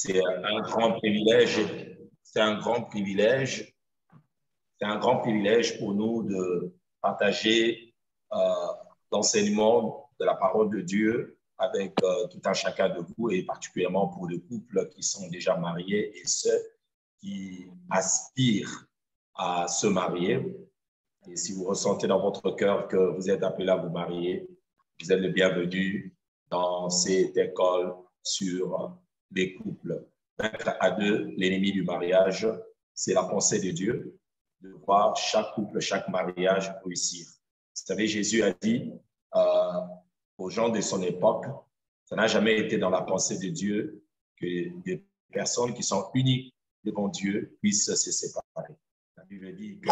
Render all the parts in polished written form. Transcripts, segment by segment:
C'est un grand privilège. C'est un grand privilège. C'est un grand privilège pour nous de partager l'enseignement de la parole de Dieu avec tout un chacun de vous et particulièrement pour les couples qui sont déjà mariés et ceux qui aspirent à se marier. Et si vous ressentez dans votre cœur que vous êtes appelé à vous marier, vous êtes le bienvenu dans cette école sur les couples. Vaincre à deux l'ennemi du mariage, c'est la pensée de Dieu, de voir chaque couple, chaque mariage réussir. Vous savez, Jésus a dit aux gens de son époque, ça n'a jamais été dans la pensée de Dieu que des personnes qui sont unies devant Dieu puissent se séparer. La Bible dit que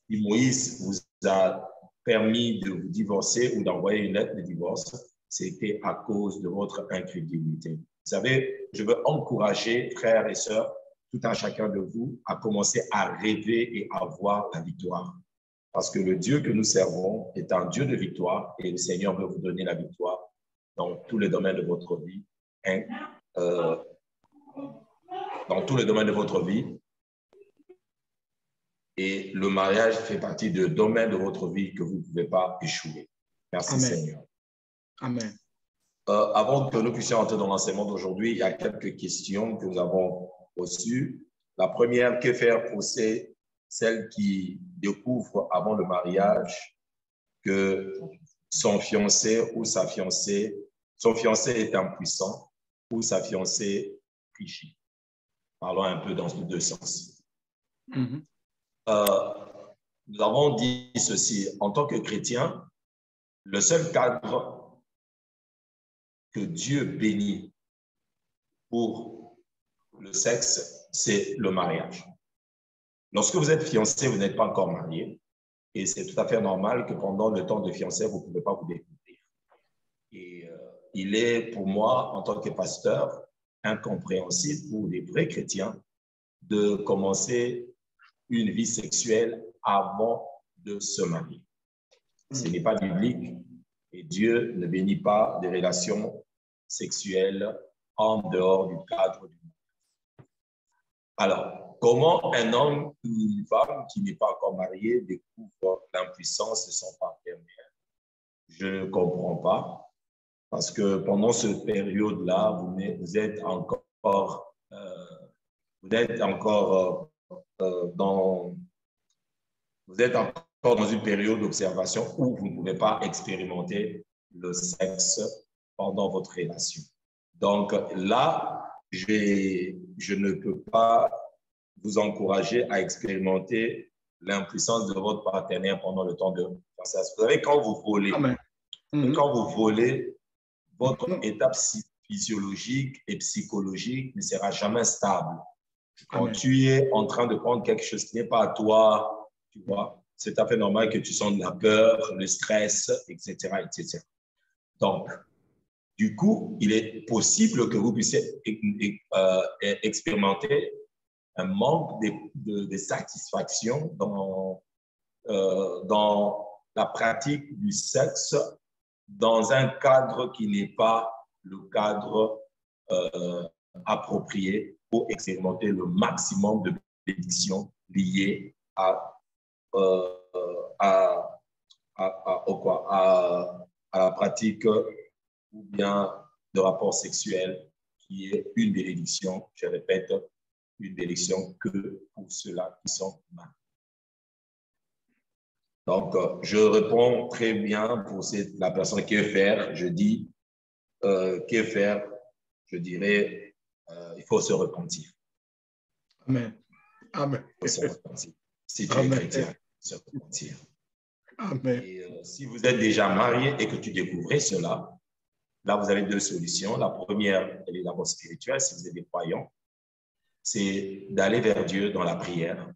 si Moïse vous a permis de vous divorcer ou d'envoyer une lettre de divorce, c'était à cause de votre incrédulité. Vous savez, je veux encourager, frères et sœurs, tout un chacun de vous, à commencer à rêver et à voir la victoire. Parce que le Dieu que nous servons est un Dieu de victoire et le Seigneur veut vous donner la victoire dans tous les domaines de votre vie. Dans tous les domaines de votre vie. Et le mariage fait partie de domaines de votre vie que vous ne pouvez pas échouer. Merci, Amen. Seigneur. Amen. Avant que nous puissions entrer dans l'enseignement d'aujourd'hui, il y a quelques questions que nous avons reçues. La première, que faire pour celles qui découvrent avant le mariage que son fiancé ou sa fiancée, son fiancé est impuissant ou sa fiancée triche. Parlons un peu dans les deux sens. Mm-hmm. Nous avons dit ceci, en tant que chrétien, le seul cadre que Dieu bénit pour le sexe, c'est le mariage. Lorsque vous êtes fiancé, vous n'êtes pas encore marié et c'est tout à fait normal que pendant le temps de fiançailles, vous ne pouvez pas vous découvrir. Et il est pour moi, en tant que pasteur, incompréhensible pour les vrais chrétiens de commencer une vie sexuelle avant de se marier. Ce n'est pas biblique et Dieu ne bénit pas des relations sexuelles en dehors du cadre du mariage. Alors, comment un homme ou une femme qui n'est pas encore marié découvre l'impuissance de son partenaire? Je ne comprends pas parce que pendant cette période-là, vous êtes encore dans une période d'observation où vous ne pouvez pas expérimenter le sexe pendant votre relation. Donc là, je ne peux pas vous encourager à expérimenter l'impuissance de votre partenaire pendant le temps de fiançailles. Vous savez, quand vous volez, votre étape physiologique et psychologique ne sera jamais stable. Quand tu es en train de prendre quelque chose qui n'est pas à toi, tu vois, c'est tout à fait normal que tu sentes la peur, le stress, etc., etc. Donc, du coup, il est possible que vous puissiez expérimenter un manque de satisfaction dans la pratique du sexe dans un cadre qui n'est pas le cadre approprié pour expérimenter le maximum de bénédictions liées à la pratique ou bien de rapport sexuel qui est une bénédiction, je répète, une bénédiction que pour ceux-là qui sont mariés. Donc, je réponds très bien pour la personne que faire. Je dis, que faire? Je dirais, il faut se repentir. Amen. Amen. Il faut se repentir. Si tu es chrétien, se repentir. Amen. Et si vous êtes déjà marié et que tu découvrez cela, là, vous avez deux solutions. La première, elle est d'abord spirituelle, si vous êtes des croyants, c'est d'aller vers Dieu dans la prière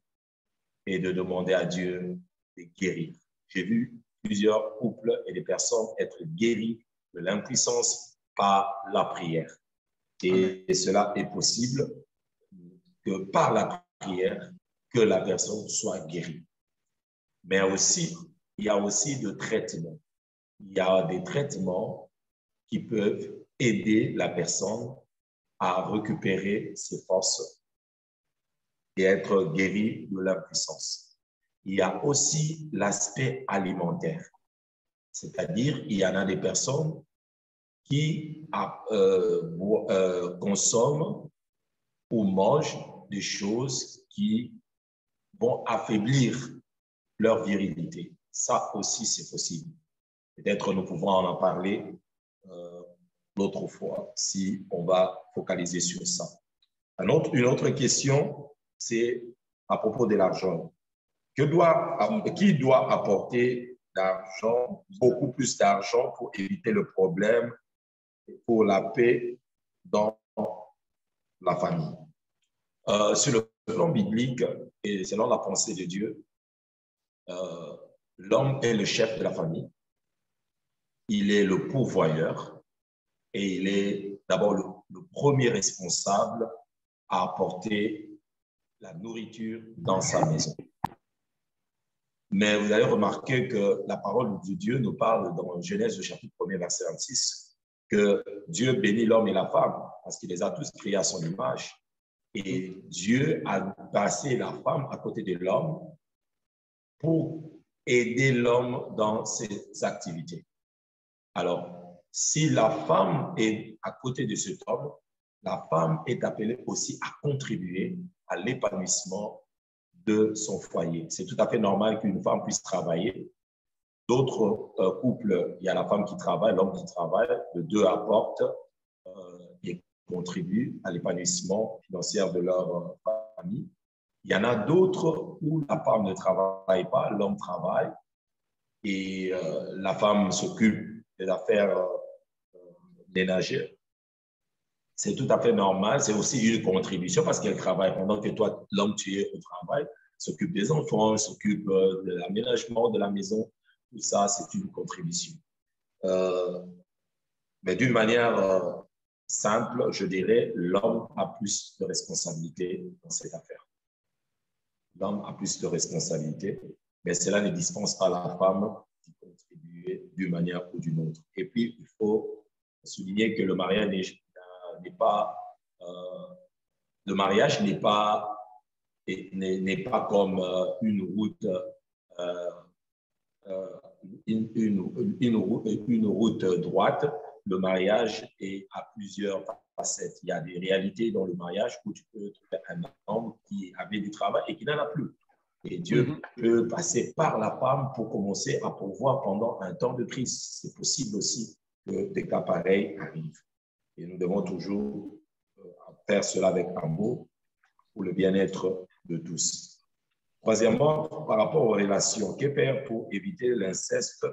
et de demander à Dieu de guérir. J'ai vu plusieurs couples et des personnes être guéris de l'impuissance par la prière. Et cela est possible que par la prière, que la personne soit guérie. Mais aussi, il y a aussi des traitements. Il y a des traitements qui peuvent aider la personne à récupérer ses forces et être guéri de l'impuissance. Il y a aussi l'aspect alimentaire, c'est-à-dire il y en a des personnes qui consomment ou mangent des choses qui vont affaiblir leur virilité. Ça aussi, c'est possible. Peut-être nous pouvons en parler l'autre fois si on va focaliser sur ça. Une autre question, c'est à propos de l'argent. Qui doit apporter d'argent, beaucoup plus d'argent pour éviter le problème, pour la paix dans la famille? Sur le plan biblique et selon la pensée de Dieu, l'homme est le chef de la famille, il est le pourvoyeur et il est d'abord le premier responsable à apporter la nourriture dans sa maison. Mais vous allez remarquer que la parole de Dieu nous parle dans Genèse chapitre 1er, verset 26, que Dieu bénit l'homme et la femme parce qu'il les a tous créés à son image. Et Dieu a placé la femme à côté de l'homme pour aider l'homme dans ses activités. Alors, si la femme est à côté de cet homme, la femme est appelée aussi à contribuer à l'épanouissement de son foyer. C'est tout à fait normal qu'une femme puisse travailler. D'autres couples, il y a la femme qui travaille, l'homme qui travaille, les deux apportent et contribuent à l'épanouissement financier de leur famille. Il y en a d'autres où la femme ne travaille pas, l'homme travaille et la femme s'occupe des affaires ménagères. C'est tout à fait normal. C'est aussi une contribution parce qu'elle travaille pendant que toi, l'homme, tu es au travail, s'occupe des enfants, s'occupe de l'aménagement de la maison. Tout ça, c'est une contribution. Mais d'une manière simple, je dirais, l'homme a plus de responsabilités dans cette affaire. L'homme a plus de responsabilités, mais cela ne dispense pas la femme d'y contribuer d'une manière ou d'une autre. Et puis, il faut souligner que le mariage n'est pas comme une route une route droite. Le mariage a plusieurs facettes. Il y a des réalités dans le mariage où tu peux trouver un homme qui avait du travail et qui n'en a plus. Et Dieu peut passer par la femme pour commencer à pourvoir pendant un temps de crise. C'est possible aussi que des cas pareils arrivent. Et nous devons toujours faire cela avec amour pour le bien-être de tous. Troisièmement, par rapport aux relations, que faire pour éviter l'inceste?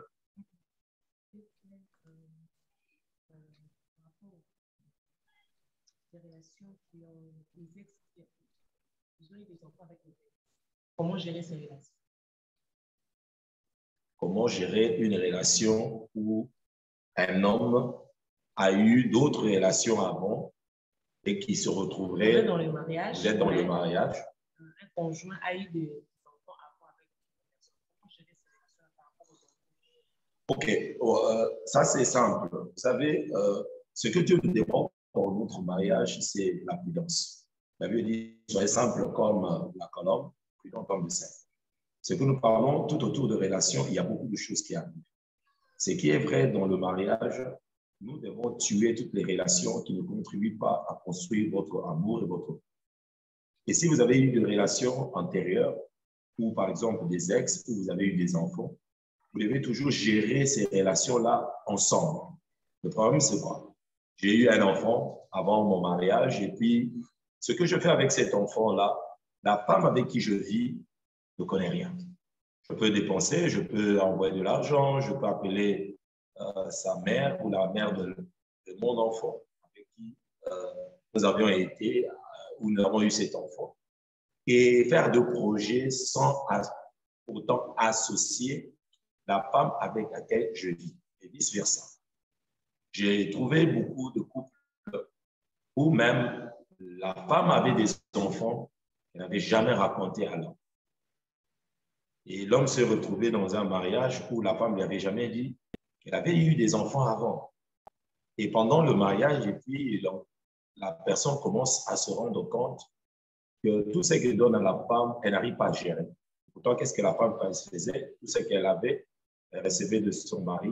Comment gérer ces relations? Comment gérer une relation où un homme a eu d'autres relations avant et qui se retrouverait... Vous êtes dans le mariage. Vous êtes dans le mariage. Un conjoint a eu des enfants avant avec une personne. Comment gérer ces relations par rapport aux enfants? Ok, ça c'est simple. Vous savez, ce que Dieu nous demande pour notre mariage, c'est la prudence. La Bible dit, soyez simple comme la colombe, prudent comme le cerf. Ce que nous parlons tout autour de relations, il y a beaucoup de choses qui arrivent. Ce qui est vrai dans le mariage, nous devons tuer toutes les relations qui ne contribuent pas à construire votre amour et votre... Et si vous avez eu des relations antérieures, ou par exemple des ex, ou vous avez eu des enfants, vous devez toujours gérer ces relations-là ensemble. Le problème, c'est quoi? J'ai eu un enfant avant mon mariage, et puis ce que je fais avec cet enfant-là, la femme avec qui je vis ne connaît rien. Je peux dépenser, je peux envoyer de l'argent, je peux appeler sa mère ou la mère de mon enfant avec qui nous avions été, où nous avons eu cet enfant, et faire de projets sans autant associer la femme avec laquelle je vis, et vice-versa. J'ai trouvé beaucoup de couples où même la femme avait des enfants qu'elle n'avait jamais raconté à l'homme. Et l'homme s'est retrouvé dans un mariage où la femme ne lui avait jamais dit qu'elle avait eu des enfants avant. Et pendant le mariage, et puis la personne commence à se rendre compte que tout ce qu'elle donne à la femme, elle n'arrive pas à gérer. Pourtant, qu'est-ce que la femme faisait? Tout ce qu'elle avait, elle recevait de son mari.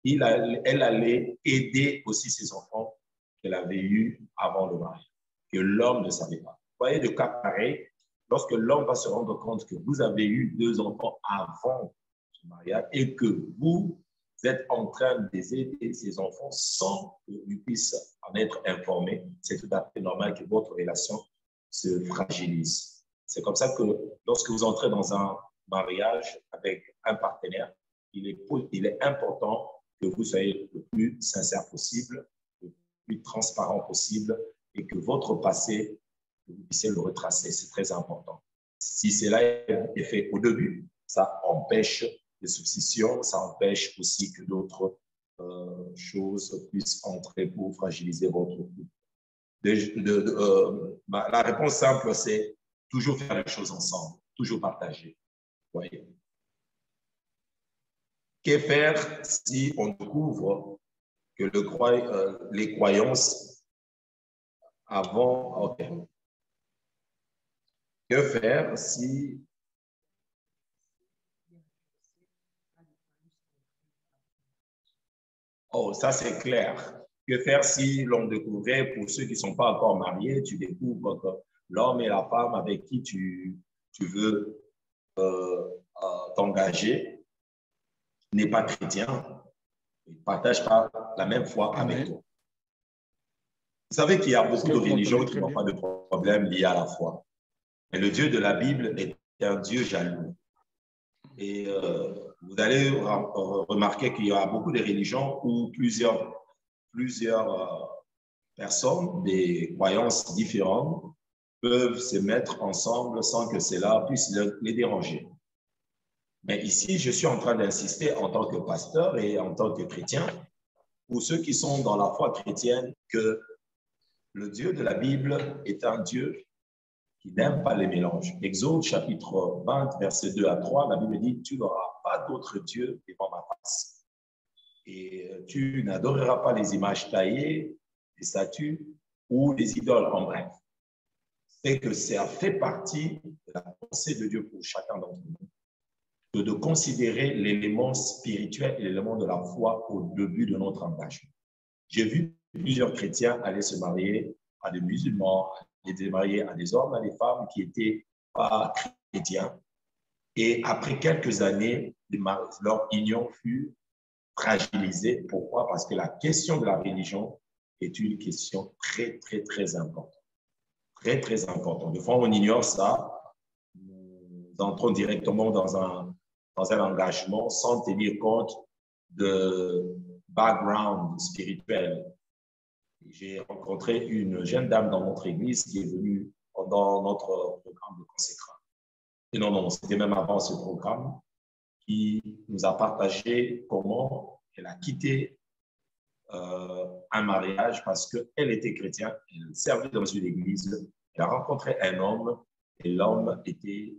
Elle allait aider aussi ses enfants qu'elle avait eus avant le mariage, que l'homme ne savait pas. Vous voyez le cas pareil, lorsque l'homme va se rendre compte que vous avez eu 2 enfants avant le mariage et que vous êtes en train d'aider ses enfants sans qu'ils puissent en être informés, c'est tout à fait normal que votre relation se fragilise. C'est comme ça que lorsque vous entrez dans un mariage avec un partenaire, il est important que vous soyez le plus sincère possible, le plus transparent possible et que votre passé, que vous puissiez le retracer. C'est très important. Si cela est fait au début, ça empêche les suspicions, ça empêche aussi que d'autres choses puissent entrer pour fragiliser votre couple. La réponse simple, c'est toujours faire les choses ensemble, toujours partager. Vous voyez. Que faire si on découvre que les croyances avant... Okay. Que faire si... Oh, ça c'est clair. Que faire si l'on découvrait, pour ceux qui ne sont pas encore mariés, tu découvres que l'homme et la femme avec qui tu veux t'engager n'est pas chrétien, il ne partage pas la même foi avec toi. Vous savez qu'il y a beaucoup de religions qui n'ont pas de problème lié à la foi. Mais le Dieu de la Bible est un Dieu jaloux. Et vous allez remarquer qu'il y a beaucoup de religions où plusieurs personnes, des croyances différentes, peuvent se mettre ensemble sans que cela puisse les déranger. Mais ici, je suis en train d'insister en tant que pasteur et en tant que chrétien, pour ceux qui sont dans la foi chrétienne, que le Dieu de la Bible est un Dieu qui n'aime pas les mélanges. Exode chapitre 20, versets 2 à 3, la Bible dit « Tu n'auras pas d'autre Dieu devant ma face. Et tu n'adoreras pas les images taillées, les statues ou les idoles en bref. » C'est que ça fait partie de la pensée de Dieu pour chacun d'entre nous, de considérer l'élément spirituel et l'élément de la foi au début de notre engagement. J'ai vu plusieurs chrétiens aller se marier à des musulmans, aller marier à des hommes, à des femmes qui n'étaient pas chrétiens. Et après quelques années, leur union fut fragilisée. Pourquoi? Parce que la question de la religion est une question très, très, très importante. Très, très importante. Des fois, on ignore ça. Nous entrons directement dans un engagement sans tenir compte de background spirituel. J'ai rencontré une jeune dame dans notre église qui est venue pendant notre programme de consécration. Et non, c'était même avant ce programme, qui nous a partagé comment elle a quitté un mariage parce qu'elle était chrétienne, elle servait dans une église, elle a rencontré un homme et l'homme était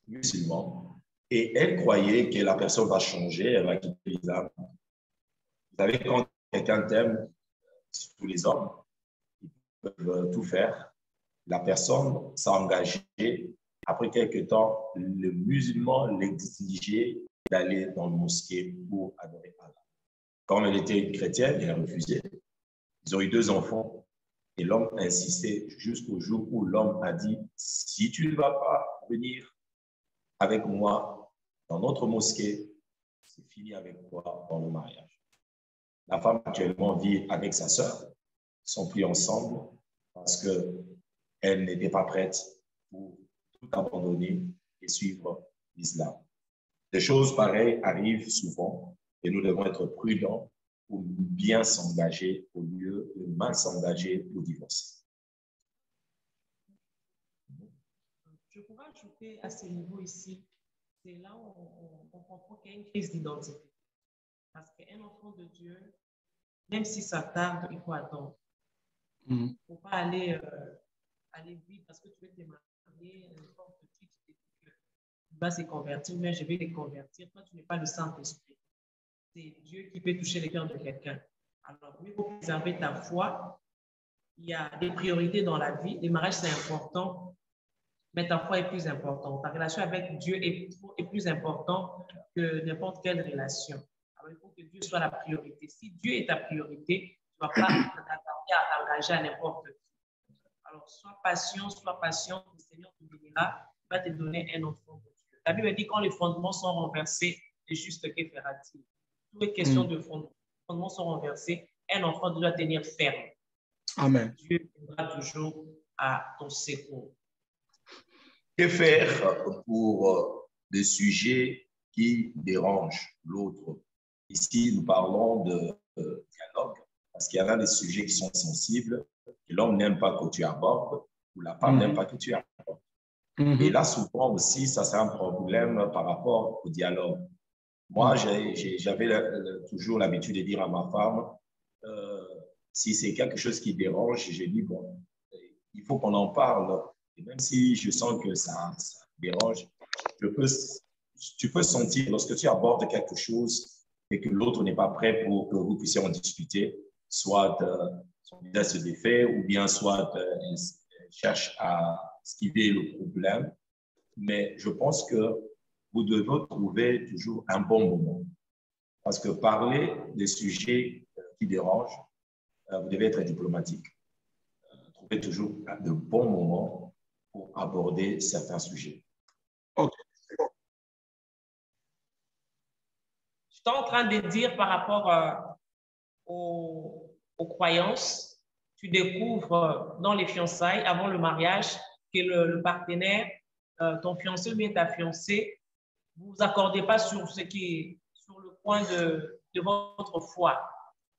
musulman. Et elle croyait que la personne va changer, elle va quitter l'islam. Vous savez, quand quelqu'un t'aime, surtout les hommes, ils peuvent tout faire. La personne s'est engagée. Après quelques temps, le musulman l'exigeait d'aller dans le mosquée pour adorer Allah. Comme elle était une chrétienne, elle a refusé. Ils ont eu 2 enfants. Et l'homme a insisté jusqu'au jour où l'homme a dit, si tu ne vas pas venir avec moi dans notre mosquée, c'est fini avec toi dans le mariage. La femme actuellement vit avec sa sœur, ils sont pris ensemble parce qu'elle n'était pas prête pour tout abandonner et suivre l'islam. Des choses pareilles arrivent souvent et nous devons être prudents pour bien s'engager au lieu de mal s'engager pour divorcer. Je pourrais ajouter à ce niveau ici, c'est là où on comprend qu'il y a une crise d'identité. Parce qu'un enfant de Dieu, même si ça tarde, il faut attendre. Il ne faut pas aller vite parce que tu veux te marier, tu vas se convertir, mais je vais les convertir. Toi, tu n'es pas le Saint-Esprit. C'est Dieu qui peut toucher les cœurs de quelqu'un. Alors, il faut préserver ta foi. Il y a des priorités dans la vie. Le mariage, c'est important, mais ta foi est plus importante. Ta relation avec Dieu est plus importante que n'importe quelle relation. Alors, il faut que Dieu soit la priorité. Si Dieu est ta priorité, tu ne vas pas t'attarder à t'engager à n'importe qui. Alors, sois patient, le Seigneur te bénira, il va te donner un enfant de Dieu. La Bible dit quand les fondements sont renversés, le juste que fera-t-il? Tout est question de fondements. Les fondements sont renversés, un enfant doit tenir ferme. Amen. Dieu viendra toujours à ton secours. Que faire pour des sujets qui dérangent l'autre? Ici, nous parlons de dialogue, parce qu'il y en a des sujets qui sont sensibles, que l'homme n'aime pas que tu abordes, ou la femme n'aime pas que tu abordes. Et là, souvent aussi, ça c'est un problème par rapport au dialogue. Moi, j'avais toujours l'habitude de dire à ma femme, si c'est quelque chose qui dérange, j'ai dit, bon, il faut qu'on en parle. Et même si je sens que ça dérange, tu peux sentir, lorsque tu abordes quelque chose et que l'autre n'est pas prêt pour que vous puissiez en discuter, soit son visage se défait ou bien soit cherche à esquiver le problème. Mais je pense que vous devez trouver toujours un bon moment. Parce que parler des sujets qui dérangent, vous devez être diplomatique. Trouvez toujours de bons moments pour aborder certains sujets. OK. Je suis en train de dire par rapport aux croyances, tu découvres dans les fiançailles, avant le mariage, que le partenaire, ton fiancé ou bien ta fiancée, vous vous accordez pas sur ce qui est sur le point de votre foi.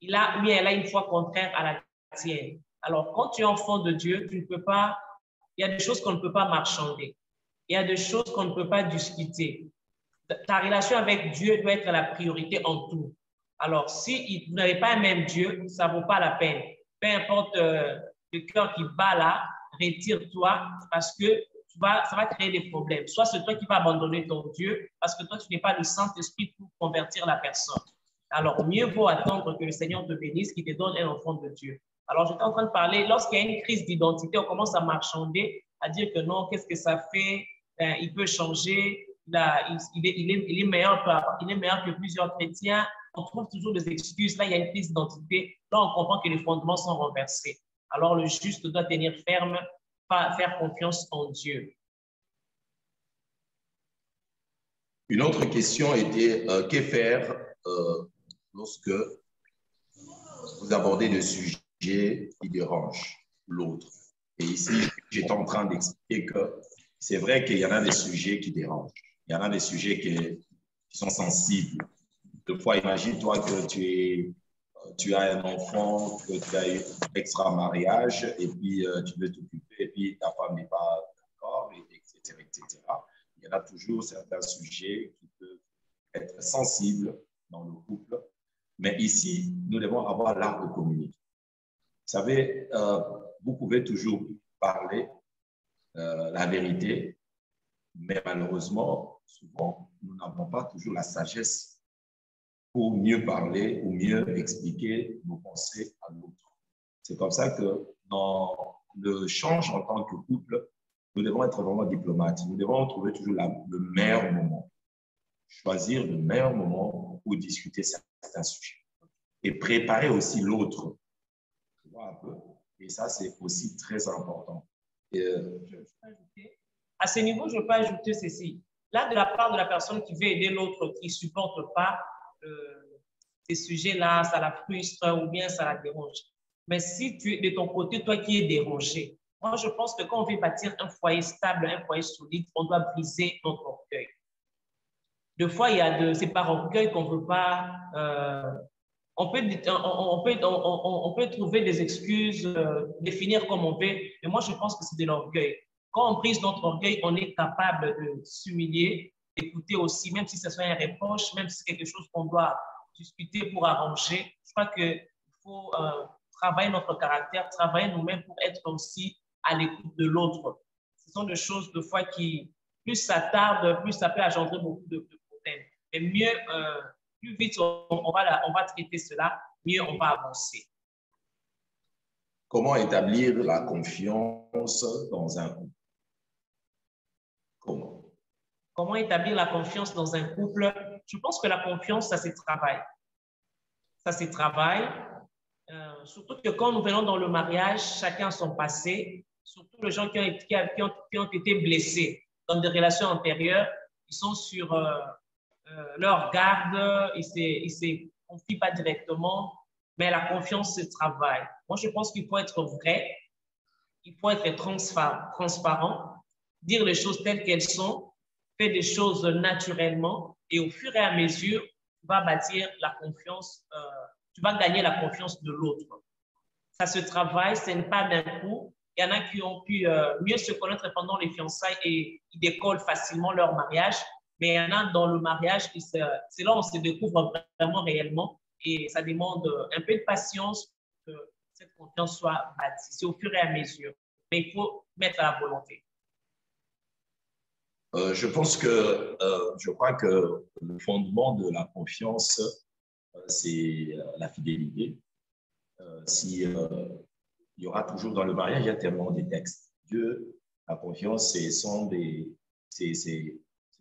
Elle a une foi contraire à la tienne. Alors, quand tu es enfant de Dieu, tu ne peux pas, il y a des choses qu'on ne peut pas marchander. Il y a des choses qu'on ne peut pas discuter. Ta relation avec Dieu doit être la priorité en tout. Alors, si vous n'avez pas un même Dieu, ça ne vaut pas la peine. Peu importe le cœur qui bat là, retire-toi parce que ça va créer des problèmes. Soit c'est toi qui vas abandonner ton Dieu parce que toi, tu n'es pas le Saint-Esprit pour convertir la personne. Alors, mieux vaut attendre que le Seigneur te bénisse, qu'il te donne un enfant de Dieu. Alors, j'étais en train de parler, lorsqu'il y a une crise d'identité, on commence à marchander, à dire que non, qu'est-ce que ça fait? Il peut changer, il est meilleur que plusieurs chrétiens. On trouve toujours des excuses. Là, il y a une crise d'identité. Là, on comprend que les fondements sont renversés. Alors, le juste doit tenir ferme, faire confiance en Dieu. Une autre question était que faire lorsque vous abordez des sujets qui dérangent l'autre? Et ici, j'étais en train d'expliquer que c'est vrai qu'il y en a des sujets qui dérangent. Il y en a des sujets qui sont sensibles. Des fois, imagine-toi que tu as un enfant, que tu as eu un extra-mariage, et puis tu veux t'occuper, et puis ta femme n'est pas d'accord, etc., etc. Il y en a toujours certains sujets qui peuvent être sensibles dans le couple. Mais ici, nous devons avoir l'art de communiquer. Vous savez, vous pouvez toujours parler la vérité, mais malheureusement, souvent, nous n'avons pas toujours la sagesse pour mieux parler ou mieux expliquer nos pensées à l'autre. C'est comme ça que dans le change en tant que couple, nous devons être vraiment diplomates. Nous devons trouver toujours le meilleur moment. Choisir le meilleur moment pour discuter certains sujets. Et préparer aussi l'autre. Tu vois un peu? Et ça, c'est aussi très important. À ce niveau, je peux ajouter ceci. Là, de la part de la personne qui veut aider l'autre, qui ne supporte pas ces sujets-là, ça la frustre ou bien ça la dérange. Mais si tu es de ton côté, toi qui es dérangé, moi, je pense que quand on veut bâtir un foyer stable, un foyer solide, on doit briser notre orgueil. Des fois, c'est par orgueil qu'on ne veut pas... on peut trouver des excuses, définir comme on veut, mais moi, je pense que c'est de l'orgueil. Quand on brise notre orgueil, on est capable de s'humilier, d'écouter aussi, même si ce soit un reproche, même si c'est quelque chose qu'on doit discuter pour arranger. Je crois qu'il faut travailler notre caractère, travailler nous-mêmes pour être aussi à l'écoute de l'autre. Ce sont des choses, de fois, qui, plus ça tarde, plus ça peut engendrer beaucoup de problèmes. Mais mieux, plus vite on va traiter cela, mieux on va avancer. Comment établir la confiance dans un couple? Comment établir la confiance dans un couple? Je pense que la confiance, ça se travaille. Ça se travaille. Surtout que quand nous venons dans le mariage, chacun a son passé. Surtout les gens qui ont été blessés dans des relations antérieures, ils sont sur leur garde, ils ne se confient pas directement, mais la confiance se travaille. Moi, je pense qu'il faut être vrai, il faut être transparent, dire les choses telles qu'elles sont, faire des choses naturellement, et au fur et à mesure, tu vas bâtir la confiance, tu vas gagner la confiance de l'autre. Ça se travaille, ce n'est pas d'un coup. Il y en a qui ont pu mieux se connaître pendant les fiançailles et ils décollent facilement leur mariage. Mais il y en a dans le mariage, c'est là où on se découvre vraiment réellement. Et ça demande un peu de patience pour que cette confiance soit bâtie. C'est au fur et à mesure. Mais il faut mettre la volonté. Je crois que le fondement de la confiance, c'est la fidélité. Il y aura toujours dans le mariage, il y a tellement de textes. La confiance, c'est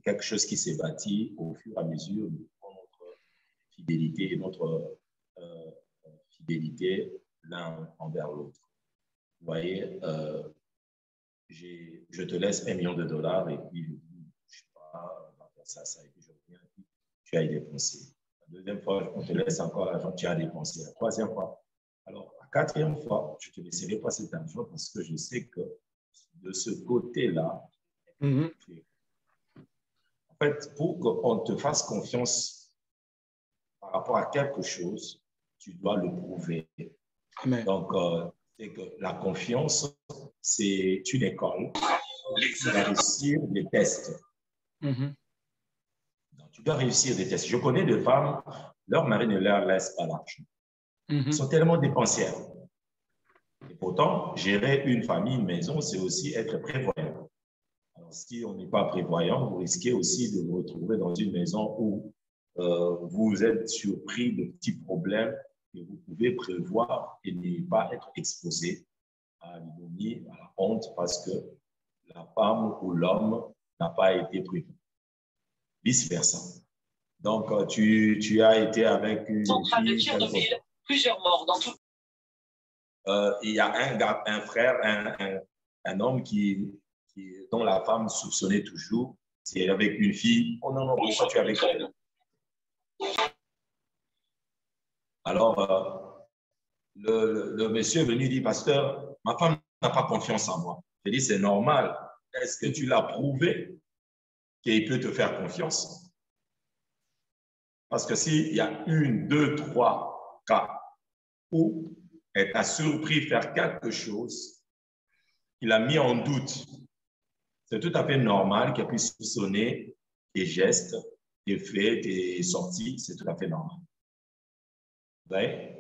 quelque chose qui s'est bâti au fur et à mesure de notre fidélité et notre fidélité l'un envers l'autre. Vous voyez, je te laisse $1 million et puis je dis, je sais pas, on va faire ça, et puis je reviens, et puis tu as dépensé. La deuxième fois, on te laisse encore l'argent, tu as dépensé. La troisième fois, alors, la quatrième fois, je te laisserai pas cet argent parce que je sais que de ce côté-là, en fait, pour qu'on te fasse confiance par rapport à quelque chose, tu dois le prouver. Amen. Donc, c'est que la confiance, c'est une école qui va réussir des tests. Donc, tu dois réussir des tests. Je connais des femmes, leur mari ne leur laisse pas l'argent. Ils sont tellement dépensières. Et pourtant, gérer une famille, une maison, c'est aussi être prévoyant. Alors, si on n'est pas prévoyant, vous risquez aussi de vous retrouver dans une maison où vous êtes surpris de petits problèmes que vous pouvez prévoir et ne pas être exposé à l'ironie, à la honte, parce que la femme ou l'homme n'a pas été prévu. Vice-versa. Donc, tu as été avec une fille... Plusieurs morts dans tout. Il y a un frère, un homme dont la femme soupçonnait toujours. C'est avec une fille. Oh non, non, pourquoi tu es avec elle? Alors, le monsieur est venu dire, pasteur, ma femme n'a pas confiance en moi. J'ai dit, c'est normal. Est-ce que tu l'as prouvé qu'il peut te faire confiance? Parce que s'il y a 1, 2, 3 cas où elle t'a surpris faire quelque chose, il a mis en doute, c'est tout à fait normal qu'elle puisse soupçonner tes gestes, tes faits, tes sorties, c'est tout à fait normal. Vous voyez?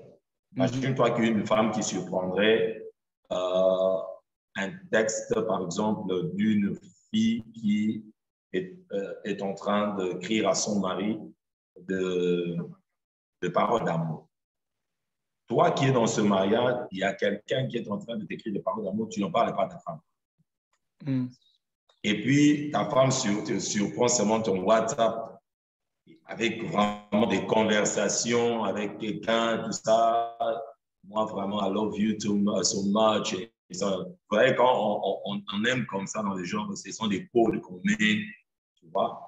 Imagine-toi qu'une femme qui surprendrait un texte, par exemple, d'une fille qui est en train d'écrire à son mari de paroles d'amour. Toi qui es dans ce mariage, il y a quelqu'un qui est en train de t'écrire des paroles d'amour, tu n'en parles pas à ta femme. Et puis, ta femme te surprend seulement ton WhatsApp avec vraiment des conversations avec quelqu'un, tout ça. Moi, vraiment, I love you so much. Et ça, vous voyez, quand on aime comme ça dans les gens, ce sont des codes qu'on met, tu vois.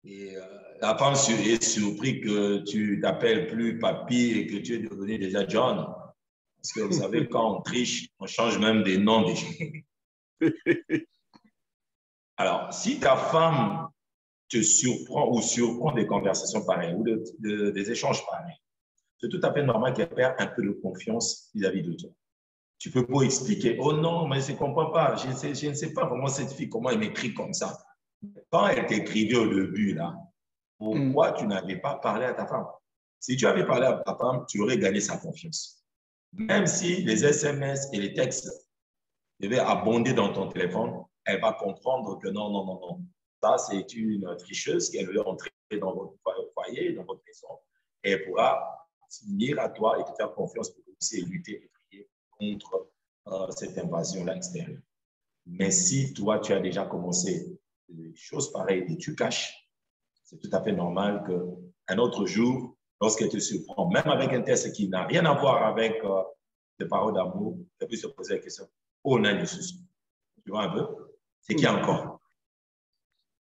Et la femme est surprise que tu t'appelles plus papy et que tu es devenu déjà John. Parce que vous savez, quand on triche, on change même des noms déjà. Alors, si ta femme te surprend ou surprend des conversations pareilles ou des échanges pareils, c'est tout à fait normal qu'elle perde un peu de confiance vis-à-vis de toi. Tu peux pas expliquer, oh non, mais je ne comprends pas, je ne sais pas vraiment cette fille, comment elle m'écrit comme ça. Quand elle t'écrivait au début, là, pourquoi tu n'avais pas parlé à ta femme? Si tu avais parlé à ta femme, tu aurais gagné sa confiance. Même si les SMS et les textes devaient abonder dans ton téléphone, elle va comprendre que non, non, non, non. Ça, c'est une tricheuse qui veut entrer dans votre foyer, dans votre maison, et elle pourra s'unir à toi et te faire confiance pour aussi lutter et prier contre cette invasion-là extérieure. Mais si toi, tu as déjà commencé des choses pareilles et tu caches, c'est tout à fait normal qu'un autre jour, lorsqu'elle te surprend, même avec un test qui n'a rien à voir avec des paroles d'amour, tu puisses te poser la question, oh, on a une sous. Tu vois un peu? C'est qui encore?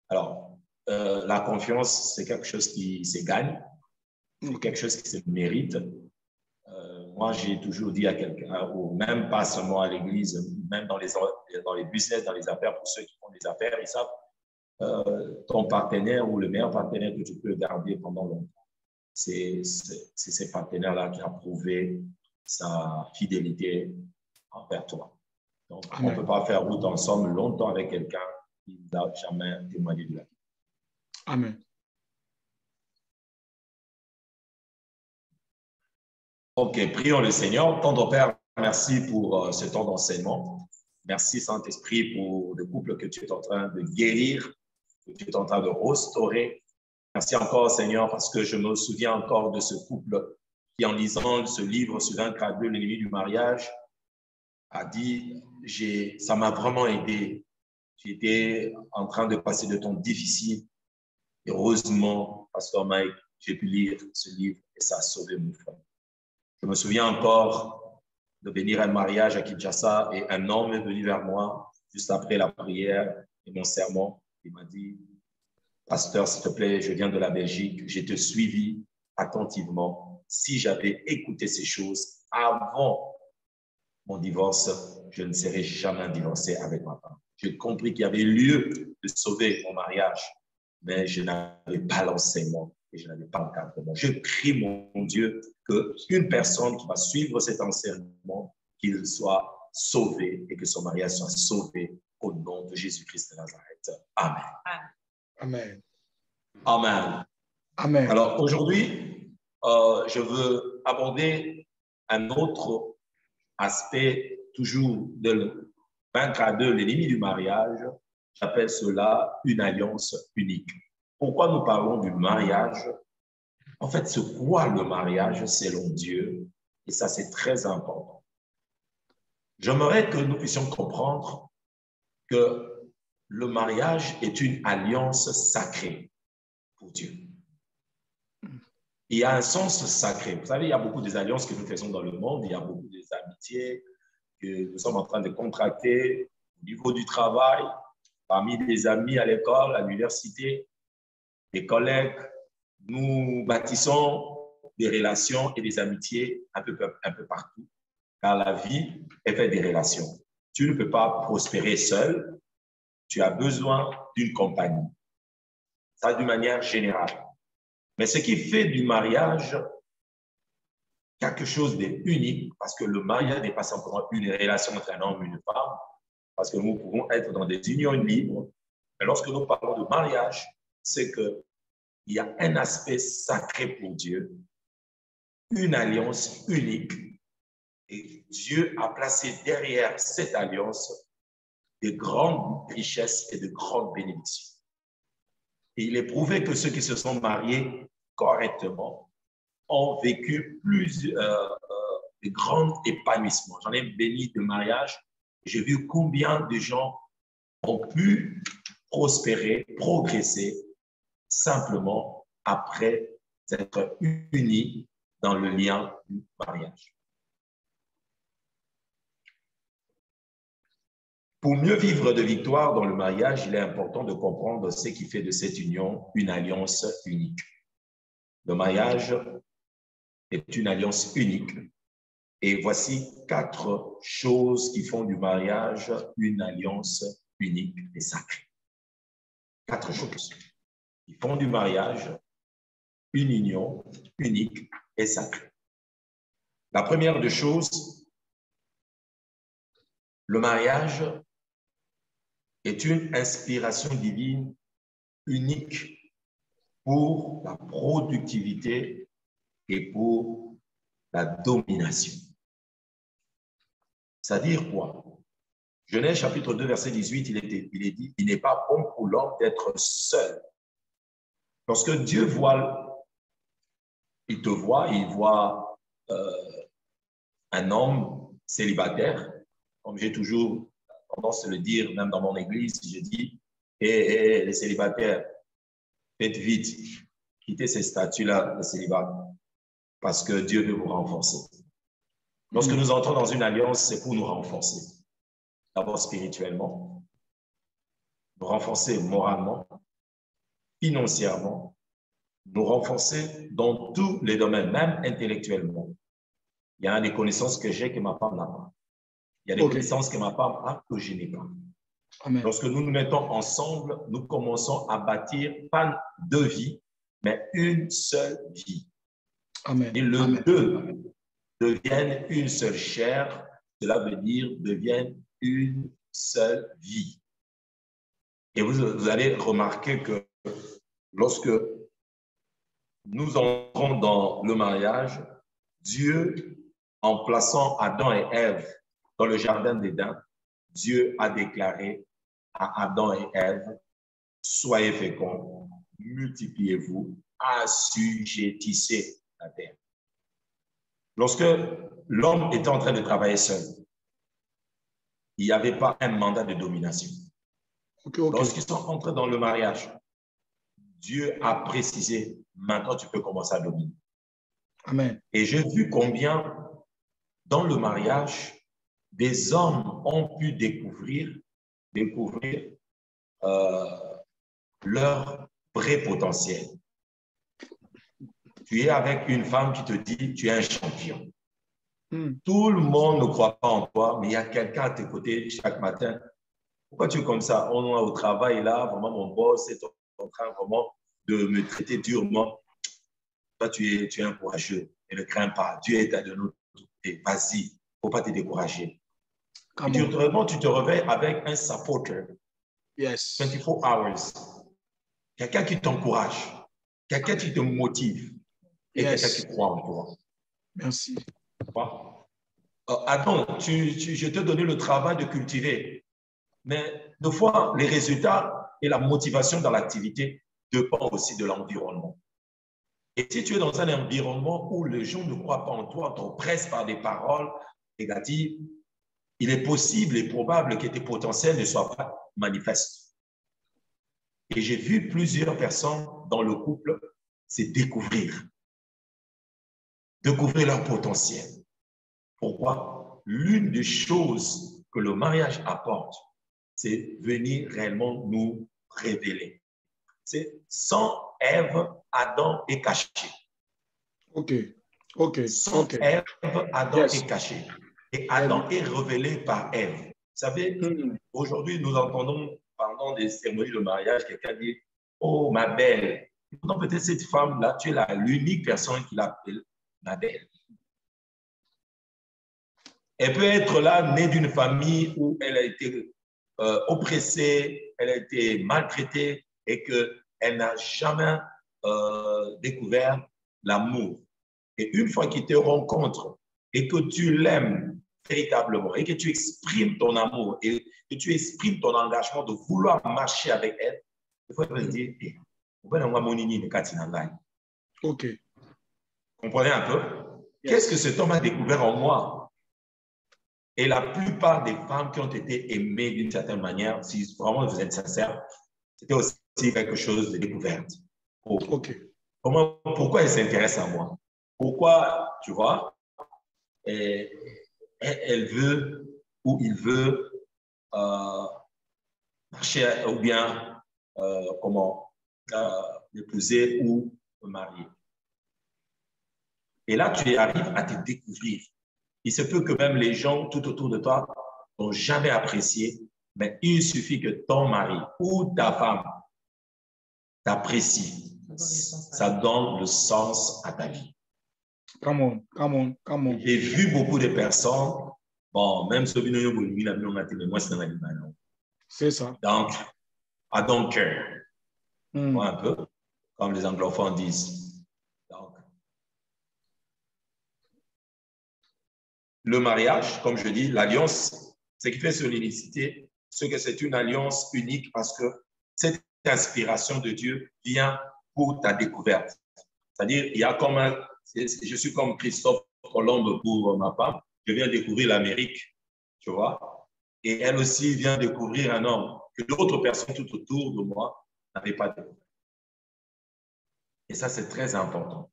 Alors, la confiance, c'est quelque chose qui se gagne, c'est quelque chose qui se mérite. Moi, j'ai toujours dit à quelqu'un, ou même pas seulement à l'église, même dans les business, dans les affaires, pour ceux qui font des affaires, ils savent, ton partenaire ou le meilleur partenaire que tu peux garder pendant longtemps, c'est ces partenaires-là qui a prouvé sa fidélité envers toi. Donc, on ne peut pas faire route ensemble longtemps avec quelqu'un qui n'a jamais témoigné de la vie. Amen. Ok, prions le Seigneur. Tendre Père, merci pour ce temps d'enseignement. Merci Saint-Esprit pour le couple que tu es en train de guérir, que tu es en train de restaurer. Merci encore Seigneur parce que je me souviens encore de ce couple qui en lisant ce livre sur Vaincre à deux l'ennemi du mariage a dit, ça m'a vraiment aidé. J'étais en train de passer de temps difficile. Heureusement, Pasteur Mike, j'ai pu lire ce livre et ça a sauvé mon frère. Je me souviens encore de venir à un mariage à Kinshasa et un homme est venu vers moi juste après la prière et mon sermon. Il m'a dit, Pasteur, s'il te plaît, je viens de la Belgique, j'ai te suivi attentivement. Si j'avais écouté ces choses avant mon divorce, je ne serais jamais divorcé avec ma femme. J'ai compris qu'il y avait lieu de sauver mon mariage, mais je n'avais pas l'enseignement et je n'avais pas l'encadrement. Je prie, mon Dieu, qu'une personne qui va suivre cet enseignement, qu'il soit sauvé et que son mariage soit sauvé au nom de Jésus-Christ de Nazareth. Amen. Amen. Amen. Amen. Alors aujourd'hui, je veux aborder un autre aspect toujours de Vaincre à deux l'ennemi du mariage. J'appelle cela une alliance unique. Pourquoi nous parlons du mariage? En fait, c'est quoi le mariage selon Dieu? Et ça, c'est très important. J'aimerais que nous puissions comprendre que le mariage est une alliance sacrée pour Dieu. Il y a un sens sacré. Vous savez, il y a beaucoup d'alliances que nous faisons dans le monde. Il y a beaucoup d'amitiés que nous sommes en train de contracter au niveau du travail, parmi les amis à l'école, à l'université, les collègues. Nous bâtissons des relations et des amitiés un peu partout, car la vie est faite des relations. Tu ne peux pas prospérer seul, tu as besoin d'une compagnie. Ça, d'une manière générale. Mais ce qui fait du mariage quelque chose d'unique, parce que le mariage n'est pas simplement une relation entre un homme et une femme, parce que nous pouvons être dans des unions libres, mais lorsque nous parlons de mariage, c'est qu'il y a un aspect sacré pour Dieu, une alliance unique, et Dieu a placé derrière cette alliance de grandes richesses et de grandes bénédictions. Et il est prouvé que ceux qui se sont mariés correctement ont vécu de grands épanouissements. J'en ai béni de mariage. J'ai vu combien de gens ont pu prospérer, progresser simplement après être unis dans le lien du mariage. Pour mieux vivre de victoire dans le mariage, il est important de comprendre ce qui fait de cette union une alliance unique. Le mariage est une alliance unique. Et voici 4 choses qui font du mariage une alliance unique et sacrée. 4 choses qui font du mariage une union unique et sacrée. La première des choses, le mariage est une inspiration divine unique pour la productivité et pour la domination. C'est-à-dire quoi? Genèse chapitre 2, verset 18, il est dit, il n'est pas bon pour l'homme d'être seul. Lorsque Dieu voit il te voit, il voit un homme célibataire, comme j'ai toujours tendance à le dire, même dans mon église, je dis, les célibataires, faites vite, quittez ces statuts-là de célibat, parce que Dieu veut vous renforcer. Lorsque nous entrons dans une alliance, c'est pour nous renforcer. D'abord spirituellement, nous renforcer moralement, financièrement, nous renforcer dans tous les domaines, même intellectuellement. Il y a des connaissances que j'ai que ma femme n'a pas. Il y a des connaissances que ma femme a que je n'ai pas. Amen. Lorsque nous nous mettons ensemble, nous commençons à bâtir pas deux vies, mais une seule vie. Amen. Et le Amen. deux deviennent une seule chair, cela veut dire deviennent une seule vie. Et vous allez remarquer que lorsque nous entrons dans le mariage, Dieu, en plaçant Adam et Ève dans le jardin d'Éden, Dieu a déclaré à Adam et Ève, soyez féconds, multipliez-vous, assujettissez la terre. Lorsque l'homme était en train de travailler seul, il n'y avait pas un mandat de domination. Lorsqu'ils sont entrés dans le mariage, Dieu a précisé, maintenant tu peux commencer à dominer. Amen. Et j'ai vu combien dans le mariage, des hommes ont pu découvrir leur vrai potentiel. Tu es avec une femme qui te dit, tu es un champion. Tout le monde ne croit pas en toi, mais il y a quelqu'un à tes côtés chaque matin. Pourquoi tu es comme ça? On est au travail là, vraiment mon boss est en train vraiment de me traiter durement. Toi, tu es un courageux et ne crains pas. Dieu est à de notre côté. Vas-y, il ne faut pas te décourager. Et tu te réveilles avec un supporter. Yes. 24 hours. Quelqu'un qui t'encourage, quelqu'un qui te motive et quelqu'un qui croit en toi. Merci. Attends, je t'ai donné le travail de cultiver. Mais des fois, les résultats et la motivation dans l'activité dépendent aussi de l'environnement. Et si tu es dans un environnement où les gens ne croient pas en toi, t'oppressent par des paroles négatives, il est possible et probable que tes potentiels ne soient pas manifestes. Et j'ai vu plusieurs personnes dans le couple se découvrir leur potentiel. Pourquoi? L'une des choses que le mariage apporte, c'est venir réellement nous révéler. C'est sans Ève, Adam est caché. Sans Ève, Adam est caché. Et Adam est révélé par Ève. Vous savez, aujourd'hui, nous entendons, pendant des cérémonies de mariage, quelqu'un dit, oh, ma belle. Non, peut-être cette femme-là, tu es l'unique personne qui l'appelle ma belle. Elle peut être là, née d'une famille où elle a été oppressée, elle a été maltraitée et qu'elle n'a jamais découvert l'amour. Et une fois qu'il te rencontre et que tu l'aimes véritablement et que tu exprimes ton amour et que tu exprimes ton engagement de vouloir marcher avec elle, il faut te dire, OK. Comprenez un peu? Qu'est-ce que cet homme a découvert en moi? Et la plupart des femmes qui ont été aimées d'une certaine manière, si vraiment vous êtes sincères, c'était aussi quelque chose de découverte. Pourquoi elle s'intéresse à moi? Pourquoi, tu vois, elle veut ou il veut marcher ou bien l'épouser ou me marier. Et là, tu arrives à te découvrir. Il se peut que même les gens tout autour de toi n'ont jamais apprécié, mais il suffit que ton mari ou ta femme t'apprécie. Ça donne le sens à ta vie. Come on. J'ai vu beaucoup de personnes, bon, même ceux qui n'ont pas c'est ça. Donc, I don't care. Un peu, comme les anglophones disent. Donc, le mariage, comme je dis, l'alliance, ce qui fait l'unicité, c'est que c'est une alliance unique parce que cette inspiration de Dieu vient pour ta découverte. C'est-à-dire, il y a comme je suis comme Christophe Colomb pour ma femme. Je viens découvrir l'Amérique, tu vois. Et elle aussi vient découvrir un homme que d'autres personnes tout autour de moi n'avaient pas découvert. Et ça, c'est très important.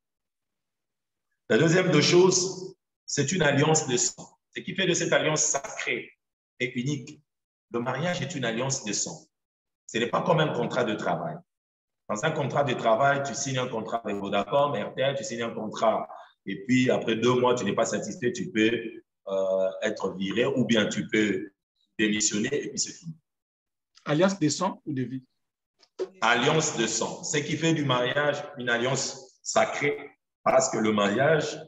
La deuxième des choses, c'est une alliance de sang. Ce qui fait de cette alliance sacrée et unique, le mariage est une alliance de sang. Ce n'est pas comme un contrat de travail. Dans un contrat de travail, tu signes un contrat avec Vodacom, RTL, tu signes un contrat et puis après 2 mois, tu n'es pas satisfait, tu peux être viré ou bien tu peux démissionner et puis c'est fini. Alliance de sang ou de vie? Alliance de sang. Ce qui fait du mariage une alliance sacrée parce que le mariage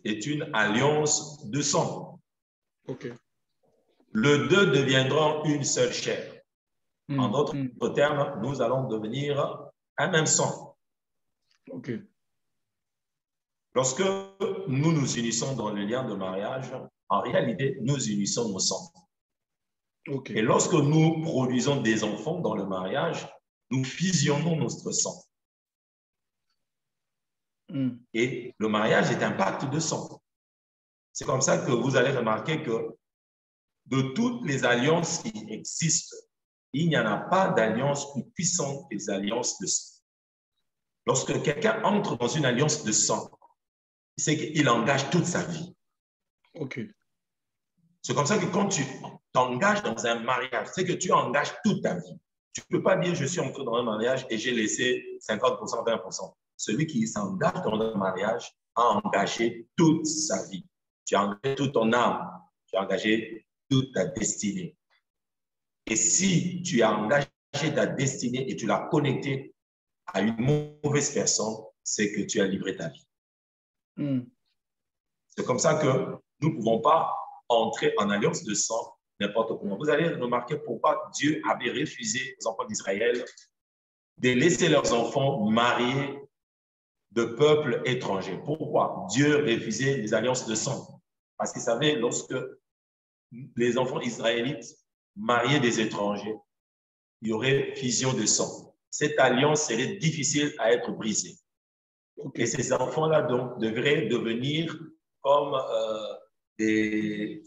est une alliance de sang. OK. Le deux deviendront une seule chair. En d'autres termes, nous allons devenir un même sang. OK. Lorsque nous nous unissons dans le lien de mariage, en réalité, nous unissons nos sangs. OK. Et lorsque nous produisons des enfants dans le mariage, nous fusionnons notre sang. Et le mariage est un pacte de sang. C'est comme ça que vous allez remarquer que de toutes les alliances qui existent, il n'y en a pas d'alliance plus puissante que les alliances de sang. Lorsque quelqu'un entre dans une alliance de sang, c'est qu'il engage toute sa vie. OK. C'est comme ça que quand tu t'engages dans un mariage, c'est que tu engages toute ta vie. Tu ne peux pas dire je suis entré dans un mariage et j'ai laissé 50%, 20%. Celui qui s'engage dans un mariage a engagé toute sa vie. Tu as engagé toute ton âme, tu as engagé toute ta destinée. Et si tu as engagé ta destinée et tu l'as connectée à une mauvaise personne, c'est que tu as livré ta vie. C'est comme ça que nous ne pouvons pas entrer en alliance de sang n'importe comment. Vous allez remarquer pourquoi Dieu avait refusé aux enfants d'Israël de laisser leurs enfants mariés de peuples étrangers. Pourquoi Dieu refusait les alliances de sang? Parce qu'il savait lorsque les enfants israélites mariaient des étrangers, il y aurait fusion de sang. Cette alliance serait difficile à être brisée. Okay. Et ces enfants-là donc devraient devenir comme des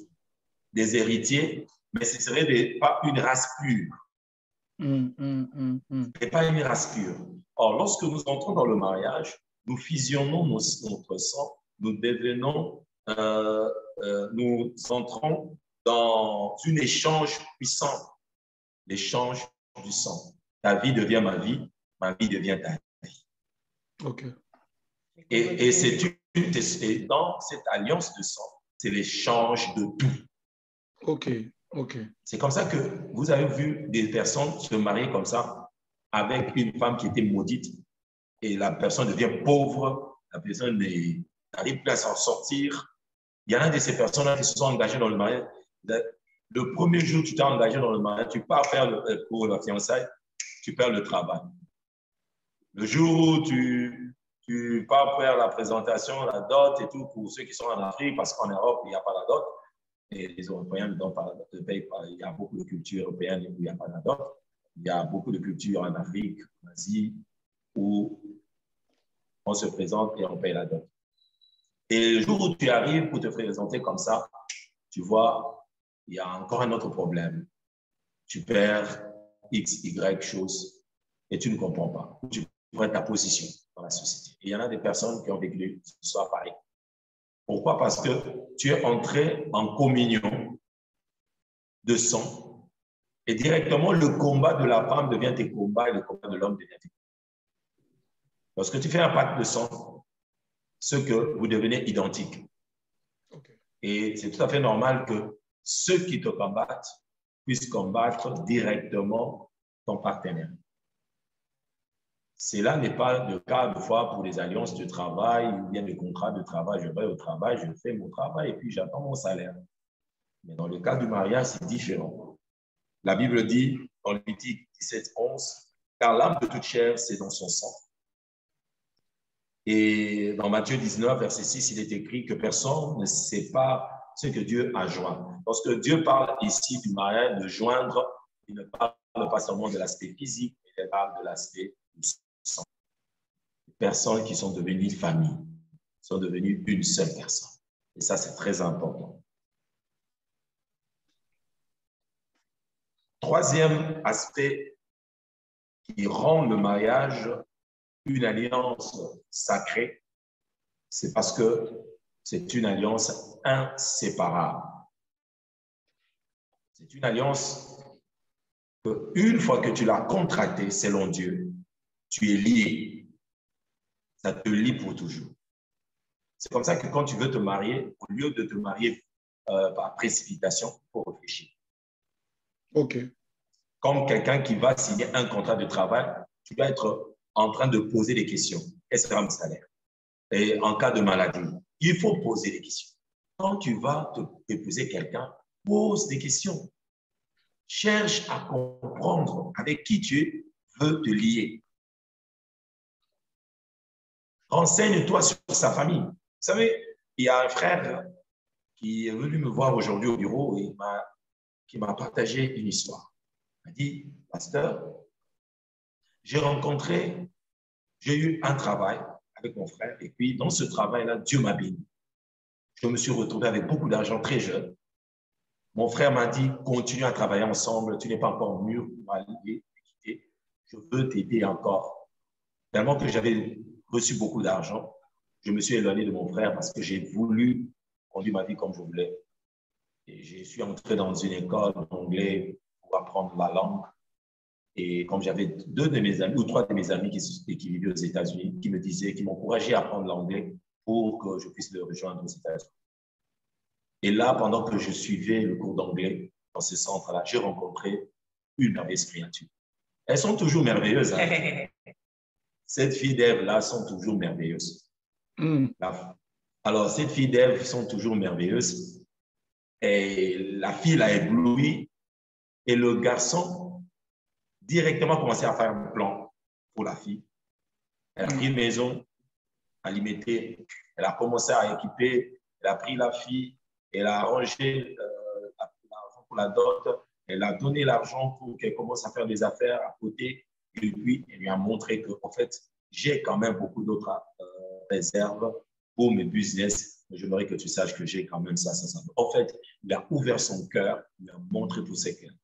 héritiers, mais ce serait pas une race pure. Et pas une race pure. Or, lorsque nous entrons dans le mariage, nous fusionnons notre sang, nous devenons, nous entrons dans un échange puissant, l'échange du sang. Ta vie devient ma vie devient ta vie. OK. Et dans cette alliance de sang, c'est l'échange de tout. OK, OK. C'est comme ça que vous avez vu des personnes se marier comme ça avec une femme qui était maudite et la personne devient pauvre, la personne n'arrive plus à s'en sortir. Il y en a de ces personnes-là qui se sont engagées dans le mariage. Le premier jour où tu t'es engagé dans le mariage, tu pars faire pour la fiançailles, tu perds le travail. Le jour où tu pars faire la présentation, la dot et tout, pour ceux qui sont en Afrique, parce qu'en Europe, il n'y a pas la dot. Et les Européens ne payent pas. Il y a beaucoup de cultures européennes où il n'y a pas la dot. Il y a beaucoup de cultures en Afrique, en Asie, où on se présente et on paye la dot. Et le jour où tu arrives pour te présenter comme ça, tu vois, il y a encore un autre problème. Tu perds X, Y choses et tu ne comprends pas. Tu prends ta position dans la société. Et il y en a des personnes qui ont vécu une histoire pareille. Pourquoi? Parce que tu es entré en communion de sang et directement le combat de la femme devient tes combats et le combat de l'homme devient tes combats. Lorsque tu fais un pacte de sang, ce que vous devenez identiques. Okay. Et c'est tout à fait normal que ceux qui te combattent puissent combattre directement ton partenaire. Cela n'est pas le cas de fois pour les alliances de travail ou bien des contrats de travail. Je vais au travail, je fais mon travail et puis j'attends mon salaire. Mais dans le cas du mariage, c'est différent. La Bible dit dans Lévitique 17:11, car l'âme de toute chair, c'est dans son sang. Et dans Matthieu 19, verset 6, il est écrit que personne ne sépare ce que Dieu a joint. Lorsque Dieu parle ici du mariage, de joindre, il ne parle pas seulement de l'aspect physique, mais il parle de l'aspect du sang. Personnes qui sont devenues famille. sont devenus une seule personne. Et ça, c'est très important. Troisième aspect qui rend le mariage une alliance sacrée, c'est parce que c'est une alliance inséparable. C'est une alliance que, une fois que tu l'as contractée selon Dieu, tu es lié. Ça te lie pour toujours. C'est comme ça que quand tu veux te marier, au lieu de te marier par précipitation, il faut réfléchir. OK. Comme quelqu'un qui va signer un contrat de travail, tu vas être en train de poser des questions. Quel sera mon salaire? Et en cas de maladie, il faut poser des questions. Quand tu vas épouser quelqu'un, pose des questions. Cherche à comprendre avec qui tu veux te lier. Renseigne-toi sur sa famille. Vous savez, il y a un frère qui est venu me voir aujourd'hui au bureau et qui m'a partagé une histoire. Il m'a dit, pasteur, j'ai eu un travail avec mon frère et puis dans ce travail-là, Dieu m'a béni. Je me suis retrouvé avec beaucoup d'argent très jeune. Mon frère m'a dit, continue à travailler ensemble, tu n'es pas encore mûr pour aller quitter. Je veux t'aider encore. Tellement que j'avais reçu beaucoup d'argent, je me suis éloigné de mon frère parce que j'ai voulu conduire ma vie comme je voulais. Et je suis entré dans une école d'anglais pour apprendre la langue. Et comme j'avais deux de mes amis ou trois de mes amis qui vivaient aux États-Unis, qui me disaient, qui m'encourageaient à apprendre l'anglais pour que je puisse le rejoindre aux États-Unis. Et là, pendant que je suivais le cours d'anglais dans ce centre-là, j'ai rencontré une merveilleuse créature. Elles sont toujours merveilleuses. Hein? Cette fille d'Ève-là sont toujours merveilleuses. Alors, cette fille d'Ève sont toujours merveilleuses. Et la fille l'a ébloui. Et le garçon, directement, commencé à faire un plan pour la fille. Elle a pris une maison, elle y mettait, elle a commencé à équiper, elle a pris la fille, elle a arrangé l'argent pour la dot, elle a donné l'argent pour qu'elle commence à faire des affaires à côté. Et puis, elle lui a montré que, en fait, j'ai quand même beaucoup d'autres réserves pour mes business. Mais j'aimerais que tu saches que j'ai quand même ça. En fait, il a ouvert son cœur, il a montré tous ses cœurs.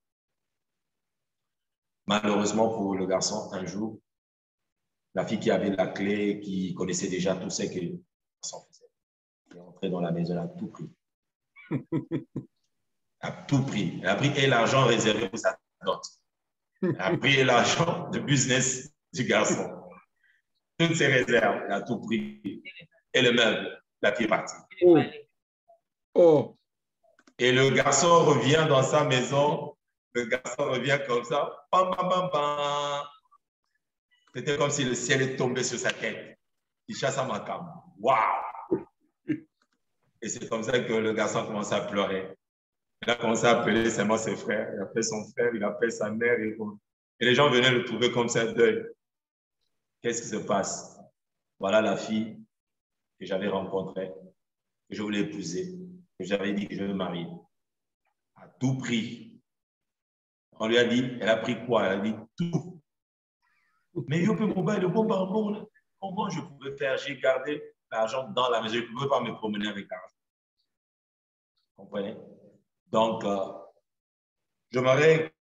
Malheureusement pour le garçon, un jour, la fille qui avait la clé, qui connaissait déjà tout ce que le garçon faisait, elle est entrée dans la maison, elle a tout pris. Elle a tout pris. Elle a pris et l'argent réservé pour sa dot. Elle a pris l'argent de business du garçon. Toutes ses réserves, elle a tout pris. Et le meuble, la fille est partie. Oh. Oh. Et le garçon revient dans sa maison. Le garçon revient comme ça. Bam, bam, bam, bam. C'était comme si le ciel est tombé sur sa tête. Il chasse à ma cam. Waouh! Et c'est comme ça que le garçon a commencé à pleurer. Il a commencé à appeler seulement ses frères. Il appelle son frère, il appelle sa mère. Et les gens venaient le trouver comme ça, deuil. Qu'est-ce qui se passe? Voilà la fille que j'avais rencontrée, que je voulais épouser, que j'avais dit que je veux marier. À tout prix. On lui a dit, elle a pris quoi? Elle a dit tout. Mais yo peux m'envoyer le bon barbon. Comment je pouvais faire? J'ai gardé l'argent dans la maison. Je ne pouvais pas me promener avec l'argent. Vous comprenez? Donc, je m'arrête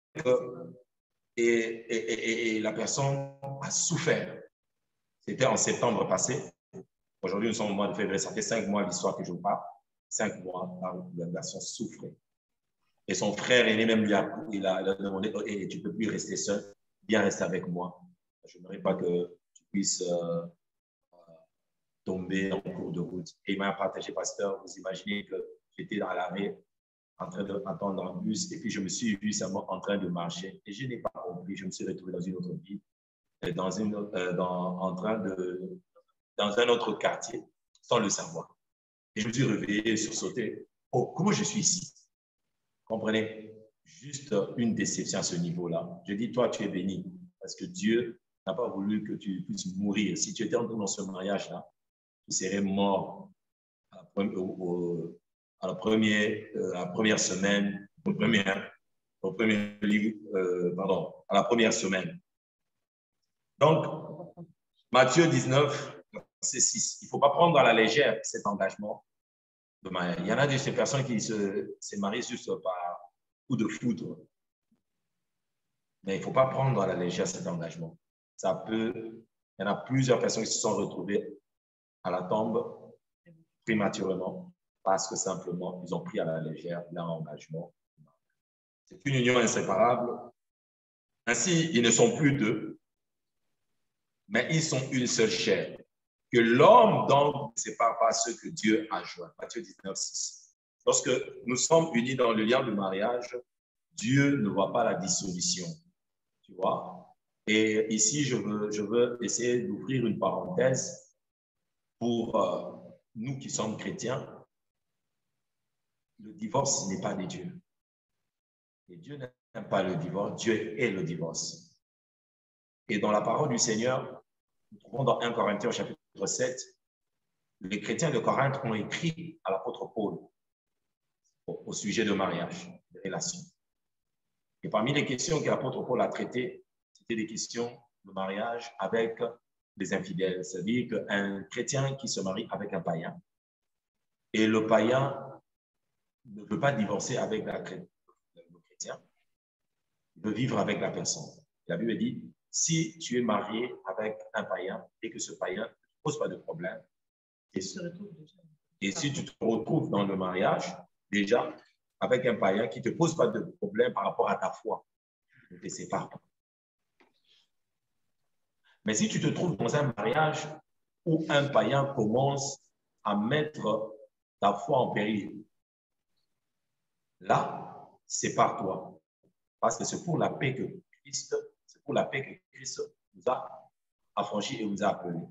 et la personne a souffert. C'était en septembre passé. Aujourd'hui, nous sommes au mois de février. Ça fait 5 mois l'histoire que je vous parle. 5 mois, la personne souffrait. Et son frère aîné même lui a demandé, hey, tu ne peux plus rester seul, viens rester avec moi. Je n'aimerais pas que tu puisses tomber en cours de route. Et il m'a partagé, pasteur, vous imaginez que j'étais dans l'arrêt en train d'attendre un bus et puis je me suis vu seulement en train de marcher et je n'ai pas compris. Je me suis retrouvé dans une autre ville, dans un autre quartier sans le savoir. Et je me suis réveillé, sursauté. Oh, comment je suis ici? Comprenez? Juste une déception à ce niveau-là. Je dis, toi, tu es béni parce que Dieu n'a pas voulu que tu puisses mourir. Si tu étais entré dans ce mariage-là, tu serais mort à la première semaine, à la première semaine. Donc, Matthieu 19, verset 6. Il ne faut pas prendre à la légère cet engagement de mariage. Il y en a de ces personnes qui se marient juste par coup de foudre. Mais il ne faut pas prendre à la légère cet engagement. Il y en a plusieurs personnes qui se sont retrouvées à la tombe prématurément parce que simplement, ils ont pris à la légère leur engagement. C'est une union inséparable. Ainsi, ils ne sont plus deux, mais ils sont une seule chair. Que l'homme donc ne sépare pas ce que Dieu a joint. Matthieu 19, 6. Lorsque nous sommes unis dans le lien du mariage, Dieu ne voit pas la dissolution. Tu vois? Et ici, je veux essayer d'ouvrir une parenthèse pour nous qui sommes chrétiens. Le divorce n'est pas de Dieu. Et Dieu n'aime pas le divorce. Dieu est le divorce. Et dans la parole du Seigneur, nous trouvons dans 1 Corinthiens chapitre 7, les chrétiens de Corinthe ont écrit à l'apôtre Paul au sujet de mariage, de relations. Et parmi les questions que l'apôtre Paul a traitées, c'était des questions de mariage avec les infidèles. C'est-à-dire qu'un chrétien qui se marie avec un païen, et le païen ne veut pas divorcer avec le chrétien, il veut vivre avec la personne. La Bible dit, si tu es marié avec un païen et que ce païen ne te pose pas de problème, et si tu te retrouves dans le mariage, déjà, avec un païen qui ne te pose pas de problème par rapport à ta foi, ne te sépare pas. Mais si tu te trouves dans un mariage où un païen commence à mettre ta foi en péril, là, sépare-toi. Parce que c'est pour la paix que Christ nous a affranchis et nous a appelés.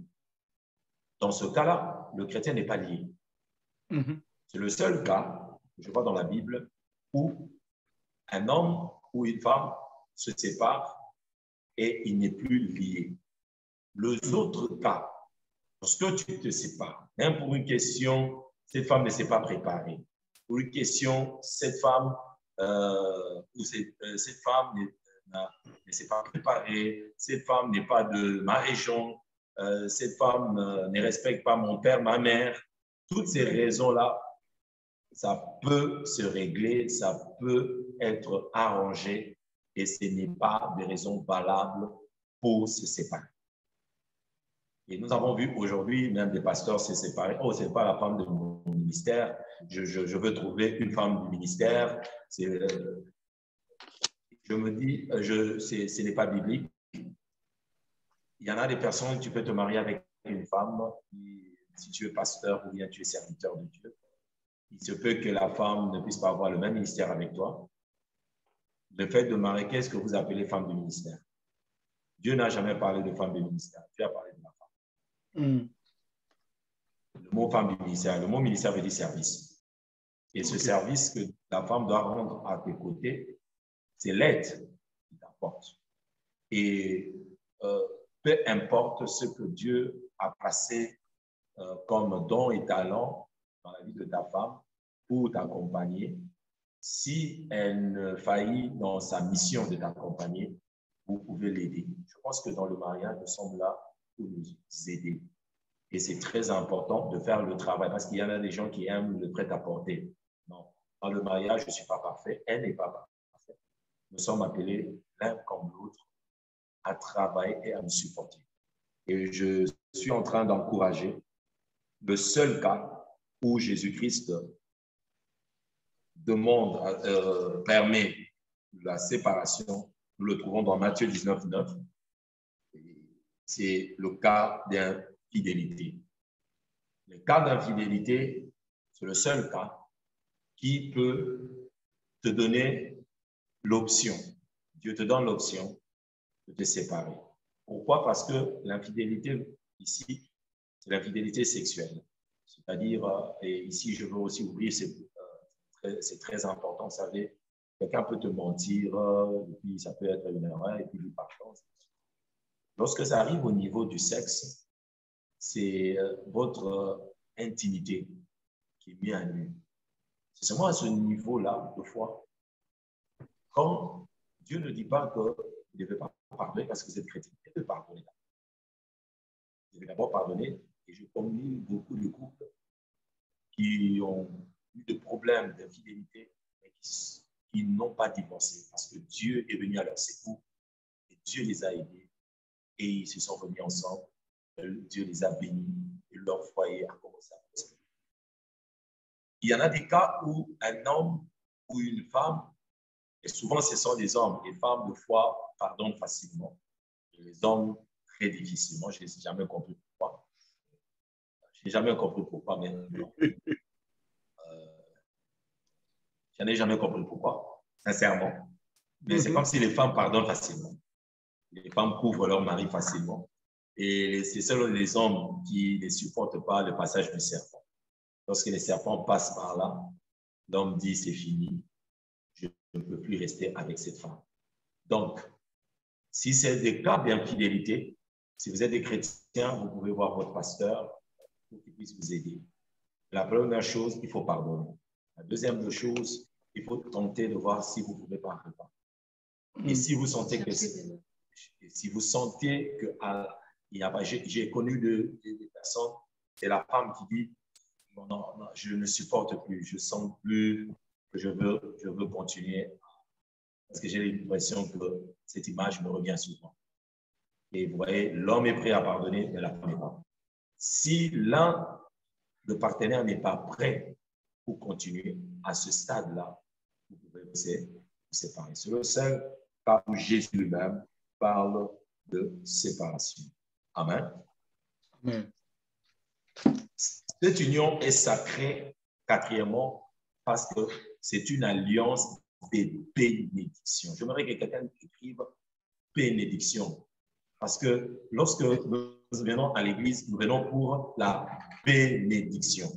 Dans ce cas-là, le chrétien n'est pas lié. C'est le seul cas que je vois dans la Bible où un homme ou une femme se séparent et il n'est plus lié. Les autres cas, lorsque tu te sépares, même pour une question, cette femme ne s'est pas préparée. Pour une question, cette femme cette femme ne s'est pas préparée, cette femme n'est pas de ma région, cette femme ne respecte pas mon père, ma mère. Toutes ces raisons-là, ça peut se régler, ça peut être arrangé et ce n'est pas des raisons valables pour se séparer. Et nous avons vu aujourd'hui, même des pasteurs se séparer. Oh, ce n'est pas la femme de mon ministère. Je veux trouver une femme du ministère. Je me dis, ce n'est pas biblique. Il y en a des personnes, tu peux te marier avec une femme, si tu es pasteur ou bien tu es serviteur de Dieu. Il se peut que la femme ne puisse pas avoir le même ministère avec toi. Le fait de marier, qu'est-ce que vous appelez femme du ministère? Dieu n'a jamais parlé de femme du ministère. Dieu a parlé de la femme. Le mot femme du ministère, le mot ministère veut dire service. Et ce service que la femme doit rendre à tes côtés, c'est l'aide qu'il t'apporte. Et peu importe ce que Dieu a placé comme don et talent dans la vie de ta femme pour t'accompagner, si elle faillit dans sa mission de t'accompagner, vous pouvez l'aider. Je pense que dans le mariage, nous sommes là pour nous aider. Et c'est très important de faire le travail parce qu'il y en a des gens qui aiment le prêt-à-porter. Non, dans le mariage, je ne suis pas parfait, elle n'est pas parfaite. Nous sommes appelés l'un comme l'autre à travailler et à nous supporter. Et je suis en train d'encourager le seul cas où Jésus-Christ permet la séparation. Nous le trouvons dans Matthieu 19, 9. C'est le cas d'infidélité. Le cas d'infidélité, c'est le seul cas qui peut te donner l'option. Dieu te donne l'option de te séparer. Pourquoi? Parce que l'infidélité, ici, c'est l'infidélité sexuelle. C'est-à-dire, et ici, je veux aussi ouvrir, c'est très important, vous savez, quelqu'un peut te mentir, et puis ça peut être une erreur, et puis par chance. Lorsque ça arrive au niveau du sexe, c'est votre intimité qui est mise à nu. C'est seulement à ce niveau-là, de foi. Quand Dieu ne dit pas que vous ne devez pas pardonner parce que vous êtes chrétien, vous devez pardonner. Vous devez d'abord pardonner Et je connais beaucoup de couples qui ont eu des problèmes d'infidélité, mais qui n'ont pas divorcé parce que Dieu est venu à leur secours et Dieu les a aidés et ils se sont remis ensemble. Dieu les a bénis et leur foyer a commencé à prospérer. Il y en a des cas où un homme ou une femme, et souvent ce sont des hommes, les femmes de foi pardonnent facilement, et les hommes très difficilement. Je n'ai jamais compris pourquoi. Je n'ai jamais compris pourquoi, mais je n'ai jamais compris pourquoi, sincèrement. Mais c'est comme si les femmes pardonnent facilement. Les femmes couvrent leur mari facilement. Et c'est seulement les hommes qui ne supportent pas le passage du serpent. Lorsque les serpents passent par là, l'homme dit c'est fini, je ne peux plus rester avec cette femme. Donc, si c'est des cas d'infidélité, si vous êtes des chrétiens, vous pouvez voir votre pasteur pour qu'il puisse vous aider. La première chose, il faut pardonner. La deuxième chose, il faut tenter de voir si vous ne pouvez pas répondre. Et si vous sentez que j'ai connu des personnes, c'est la femme qui dit non, je ne supporte plus, je sens plus que je veux continuer parce que j'ai l'impression que cette image me revient souvent. Et vous voyez, l'homme est prêt à pardonner, mais la femme n'est pas. Si l'un, le partenaire n'est pas prêt pour continuer à ce stade-là, vous pouvez vous séparer. C'est le seul cas où Jésus lui-même parle de séparation. Amen. Amen. Cette union est sacrée, quatrièmement, parce que c'est une alliance de bénédiction. J'aimerais que quelqu'un écrive bénédiction. Parce que lorsque nous venons à l'église, nous venons pour la bénédiction.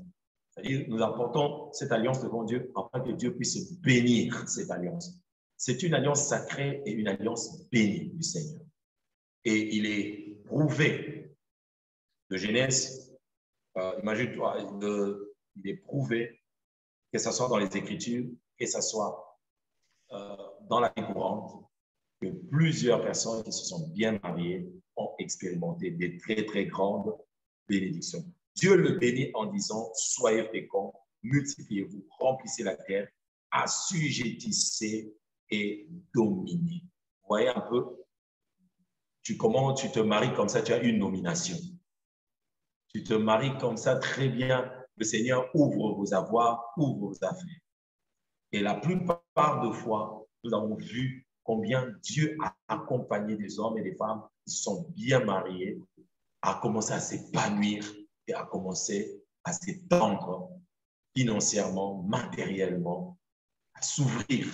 C'est-à-dire, nous apportons cette alliance devant Dieu afin que Dieu puisse bénir cette alliance. C'est une alliance sacrée et une alliance bénie du Seigneur. Et il est prouvé de Genèse, imagine-toi, il est prouvé, que ce soit dans les Écritures, que ce soit dans la vie courante, que plusieurs personnes qui se sont bien mariées ont expérimenté des très, très grandes bénédictions. Dieu le bénit en disant, soyez féconds, multipliez-vous, remplissez la terre, assujettissez et dominez. Vous voyez un peu, comment tu te maries comme ça, tu as une nomination. Tu te maries comme ça, très bien. Le Seigneur ouvre vos avoirs, ouvre vos affaires. Et la plupart de fois, nous avons vu combien Dieu a accompagné des hommes et des femmes qui sont bien mariés à commencer à s'épanouir et à commencer à s'étendre financièrement, matériellement, à s'ouvrir.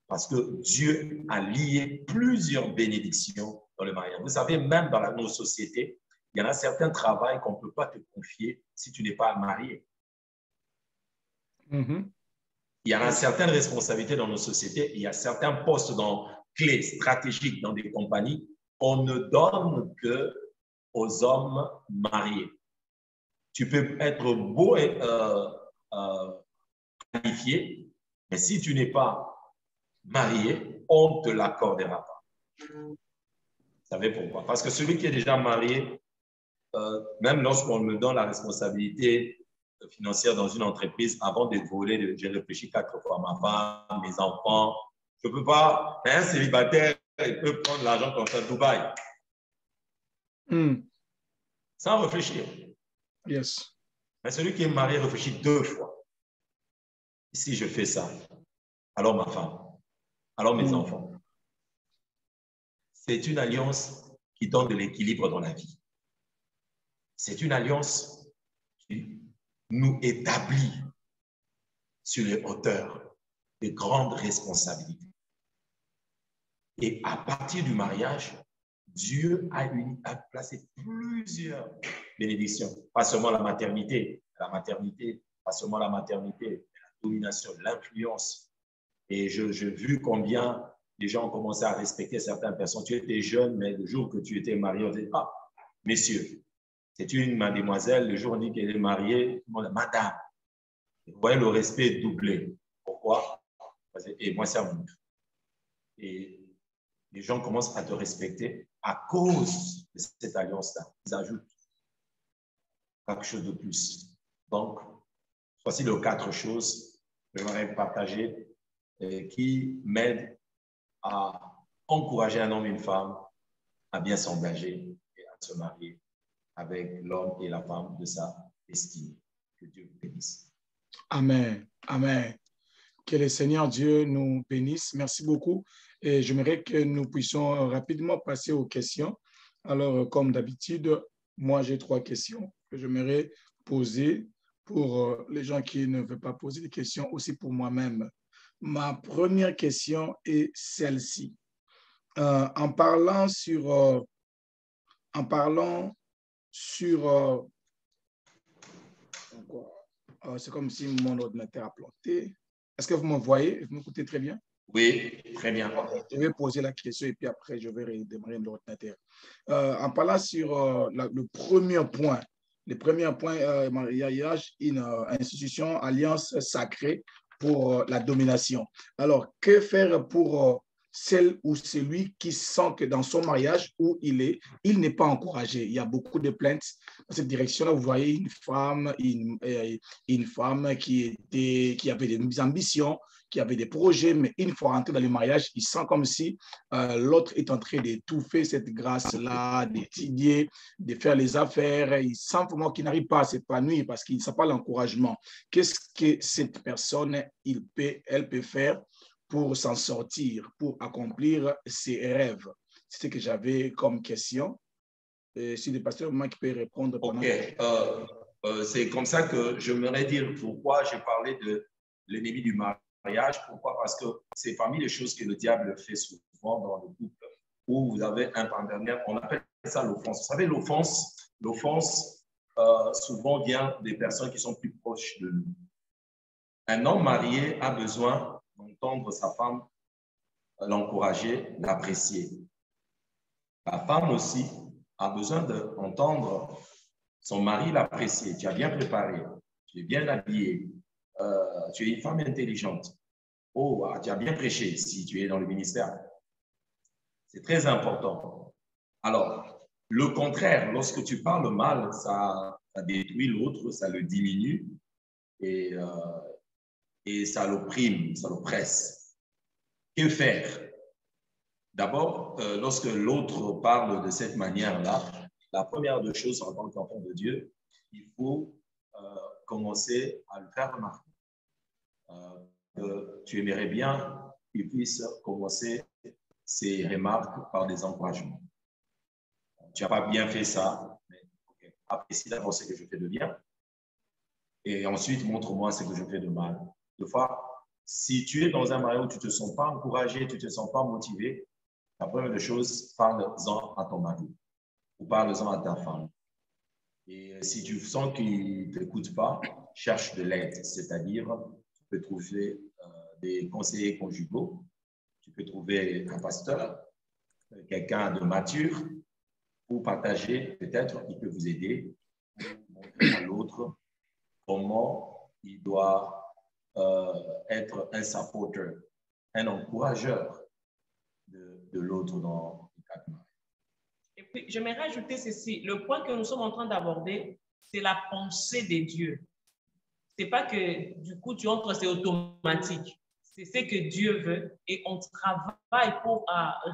Parce que Dieu a lié plusieurs bénédictions dans le mariage. Vous savez, même dans nos sociétés, il y en a certains travails qu'on ne peut pas te confier si tu n'es pas marié. Il y en a certaines responsabilités dans nos sociétés, il y a certains postes clés stratégiques dans des compagnies, on ne donne qu'aux hommes mariés. Tu peux être beau et qualifié, mais si tu n'es pas marié, on ne te l'accordera pas. Vous savez pourquoi? Parce que celui qui est déjà marié, même lorsqu'on me donne la responsabilité financière dans une entreprise, avant de voler, j'ai réfléchi 4 fois, ma femme, mes enfants. Je ne peux pas, un célibataire, il peut prendre l'argent comme ça à Dubaï. Sans réfléchir. Yes. Mais celui qui est marié réfléchit 2 fois. Si je fais ça, alors ma femme, alors mes enfants. C'est une alliance qui donne de l'équilibre dans la vie. C'est une alliance qui nous établit sur les hauteurs de grandes responsabilités. Et à partir du mariage, Dieu a placé plusieurs bénédictions. Pas seulement la maternité, pas seulement la maternité, la domination, l'influence. Et j'ai vu combien les gens ont commencé à respecter certaines personnes. Tu étais jeune, mais le jour que tu étais marié, on dit, ah, messieurs, c'est une mademoiselle, le jour où on dit qu'elle est mariée, on dit, madame. Vous voyez, le respect est doublé. Pourquoi? Et moi, c'est à vous. Et les gens commencent à te respecter à cause de cette alliance-là. Ils ajoutent. quelque chose de plus. Donc, voici les 4 choses que j'aimerais partager qui m'aident à encourager un homme et une femme à bien s'engager et à se marier avec l'homme et la femme de sa destinée. Que Dieu vous bénisse. Amen. Amen. Que le Seigneur Dieu nous bénisse. Merci beaucoup. Et j'aimerais que nous puissions rapidement passer aux questions. Alors, comme d'habitude, moi, j'ai 3 questions que j'aimerais poser pour les gens qui ne veulent pas poser des questions, aussi pour moi-même. Ma première question est celle-ci. En parlant sur c'est comme si mon ordinateur a planté. Est-ce que vous me voyez? Vous m'écoutez très bien? Oui, très bien. Je vais poser la question et puis après, je vais redémarrer l'ordinateur. En parlant sur le premier point, mariage, une institution, alliance sacrée pour la domination. Alors, que faire pour celle ou celui qui sent que dans son mariage où il n'est pas encouragé? Il y a beaucoup de plaintes dans cette direction-là. Vous voyez une femme qui avait des ambitions, qui avait des projets, mais une fois rentré dans le mariage, il sent comme si l'autre est en train d'étouffer cette grâce-là, d'étudier, de faire les affaires. Il sent vraiment qu'il n'arrive pas à s'épanouir parce qu'il ne sent pas l'encouragement. Qu'est-ce que cette personne, elle peut faire pour s'en sortir, pour accomplir ses rêves? C'est ce que j'avais comme question. Si le pasteur Mike peut répondre. OK. C'est comme ça que j'aimerais dire pourquoi j'ai parlé de l'ennemi du mariage. Pourquoi? Parce que c'est parmi les choses que le diable fait souvent dans le couple, où vous avez un partenaire, on appelle ça l'offense. Vous savez, l'offense souvent vient des personnes qui sont plus proches de nous. Un homme marié a besoin d'entendre sa femme l'encourager, l'apprécier. La femme aussi a besoin d'entendre son mari l'apprécier. Tu as bien préparé, tu es bien habillé, tu es une femme intelligente. Oh, tu as bien prêché si tu es dans le ministère. C'est très important. Alors, le contraire, lorsque tu parles mal, ça détruit l'autre, ça le diminue et ça l'opprime, ça l'oppresse. Que faire? D'abord, lorsque l'autre parle de cette manière-là, la première des choses en tant qu'enfant de Dieu, il faut commencer à le faire remarquer. Que tu aimerais bien qu'il puisse commencer ses remarques par des encouragements. Tu n'as pas bien fait ça, mais okay, apprécie d'abord ce que je fais de bien et ensuite montre-moi ce que je fais de mal. Des fois, si tu es dans un mariage où tu ne te sens pas encouragé, tu ne te sens pas motivé, la première des choses, parle-en à ton mari ou parle-en à ta femme. Et si tu sens qu'il ne t'écoute pas, cherche de l'aide, c'est-à-dire tu peux trouver des conseillers conjugaux, tu peux trouver un pasteur, quelqu'un de mature pour partager, peut-être il peut vous aider, pour montrer à l'autre comment il doit être un supporter, un encourageur de l'autre dans le cadre. Et puis, j'aimerais rajouter ceci. Le point que nous sommes en train d'aborder, c'est la pensée des dieux. Ce n'est pas que du coup, tu entres, c'est automatique. C'est ce que Dieu veut et on travaille pour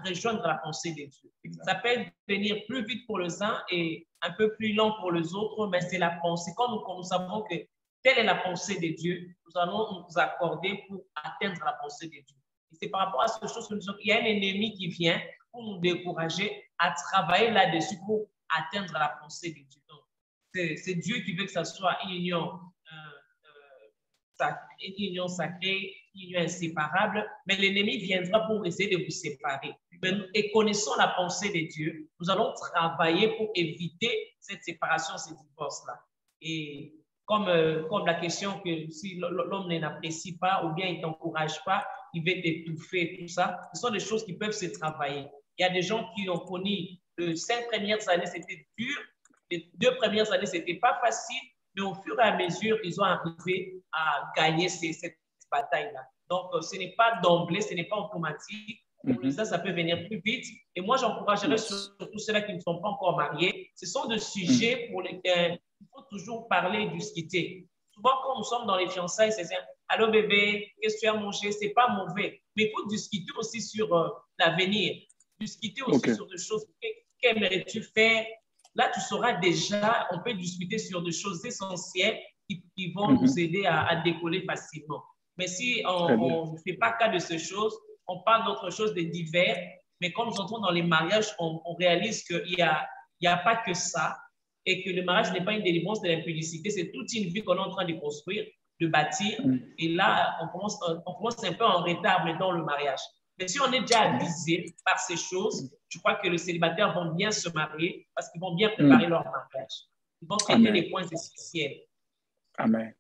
rejoindre la pensée des dieux. Exact. Ça peut venir plus vite pour les uns et un peu plus lent pour les autres, mais c'est la pensée. Quand nous savons que telle est la pensée des dieux, nous allons nous accorder pour atteindre la pensée des dieux. Et c'est par rapport à cette chose que nous sommes. Il y a un ennemi qui vient pour nous décourager à travailler là-dessus pour atteindre la pensée des dieux. Donc, c'est Dieu qui veut que ça soit une union sacrée, une union inséparable, mais l'ennemi viendra pour essayer de vous séparer. Et connaissant la pensée de Dieu, nous allons travailler pour éviter cette séparation, ces divorces-là. Et comme la question que si l'homme n'apprécie pas ou bien il ne t'encourage pas, il va t'étouffer, tout ça, ce sont des choses qui peuvent se travailler. Il y a des gens qui ont connu les 5 premières années, c'était dur, les 2 premières années, ce n'était pas facile, mais au fur et à mesure, ils ont arrivé à gagner cette bataille-là. Donc, ce n'est pas d'emblée, ce n'est pas automatique. Pour les uns, ça peut venir plus vite. Et moi, j'encouragerais surtout ceux-là qui ne sont pas encore mariés. Ce sont des sujets pour lesquels il faut toujours parler et discuter. Souvent, quand nous sommes dans les fiançailles, c'est ça. Allô bébé, qu'est-ce que tu as mangé? C'est pas mauvais. Mais il faut discuter aussi sur l'avenir. Discuter aussi sur des choses. Qu'aimerais-tu faire? Là, tu sauras déjà, on peut discuter sur des choses essentielles qui vont nous aider à décoller facilement. Mais si on ne fait pas cas de ces choses, on parle d'autres choses, de divers, mais quand nous entrons dans les mariages, on réalise qu'il n'y a pas que ça et que le mariage n'est pas une délivrance de l'impudicité, c'est toute une vie qu'on est en train de construire, de bâtir. Et là, on commence un peu en retard dans le mariage. Mais si on est déjà avisé par ces choses, je crois que les célibataires vont bien se marier parce qu'ils vont bien préparer leur mariage. Ils vont traiter les points essentiels. Amen.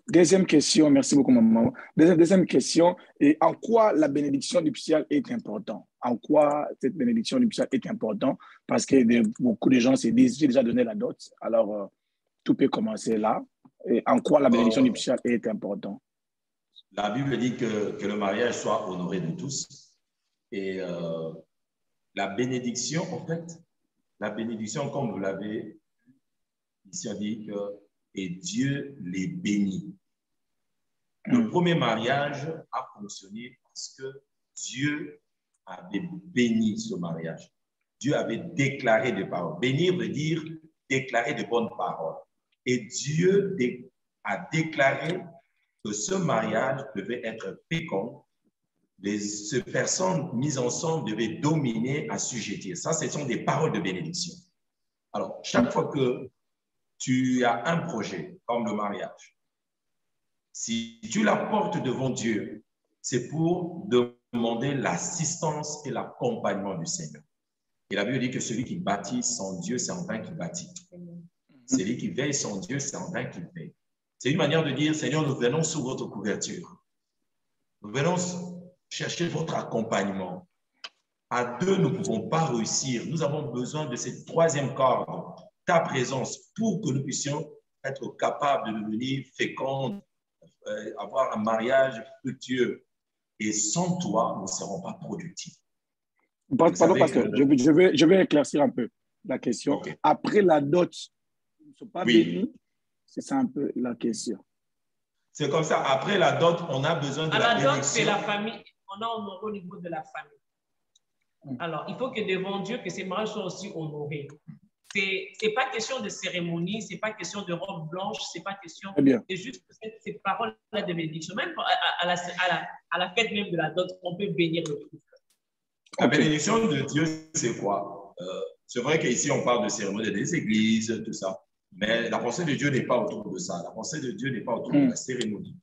Deuxième question, merci beaucoup, maman. Deuxième question, et en quoi la bénédiction nuptiale est importante? En quoi cette bénédiction nuptiale est importante? Parce que beaucoup de gens se disent, j'ai déjà donné la dot, alors tout peut commencer là. Et en quoi la bénédiction nuptiale est importante? La Bible dit que le mariage soit honoré de tous. Et la bénédiction, en fait, la bénédiction, comme vous l'avez ici, on dit que et Dieu les bénit. Le premier mariage a fonctionné parce que Dieu avait béni ce mariage. Dieu avait déclaré des paroles. Bénir veut dire déclarer de bonnes paroles. Et Dieu a déclaré que ce mariage devait être fécond. Ces personnes mises ensemble devaient dominer, assujettir. Ça, ce sont des paroles de bénédiction. Alors, chaque fois que tu as un projet comme le mariage, si tu l'apportes devant Dieu, c'est pour demander l'assistance et l'accompagnement du Seigneur. Et la Bible dit que celui qui bâtit sans Dieu, c'est en vain qu'il bâtit. Celui qui veille sans Dieu, c'est en vain qu'il veille. C'est une manière de dire, Seigneur, nous venons sous votre couverture. Nous venons chercher votre accompagnement. À deux, nous ne pouvons pas réussir. Nous avons besoin de cette troisième corde, ta présence, pour que nous puissions être capables de devenir féconds, avoir un mariage fructueux. Et sans toi, nous ne serons pas productifs. Pardon, pasteur, je vais éclaircir un peu la question. Okay. Après la dot, nous ne sommes pas bénis. C'est ça un peu la question. C'est comme ça. Après la dot, on a besoin de la bénédiction. La dot, c'est la famille. On a honoré au niveau de la famille. Alors, il faut que devant Dieu, que ces mariages soient aussi honorés. Ce n'est pas question de cérémonie, ce n'est pas question de robe blanche, ce n'est pas question. C'est juste ces paroles-là de bénédiction. Même à la fête même de la dot, on peut bénir le couple. La bénédiction de Dieu, c'est quoi? C'est vrai qu'ici, on parle de cérémonie des églises, tout ça. Mais la pensée de Dieu n'est pas autour de ça. La pensée de Dieu n'est pas autour de la cérémonie.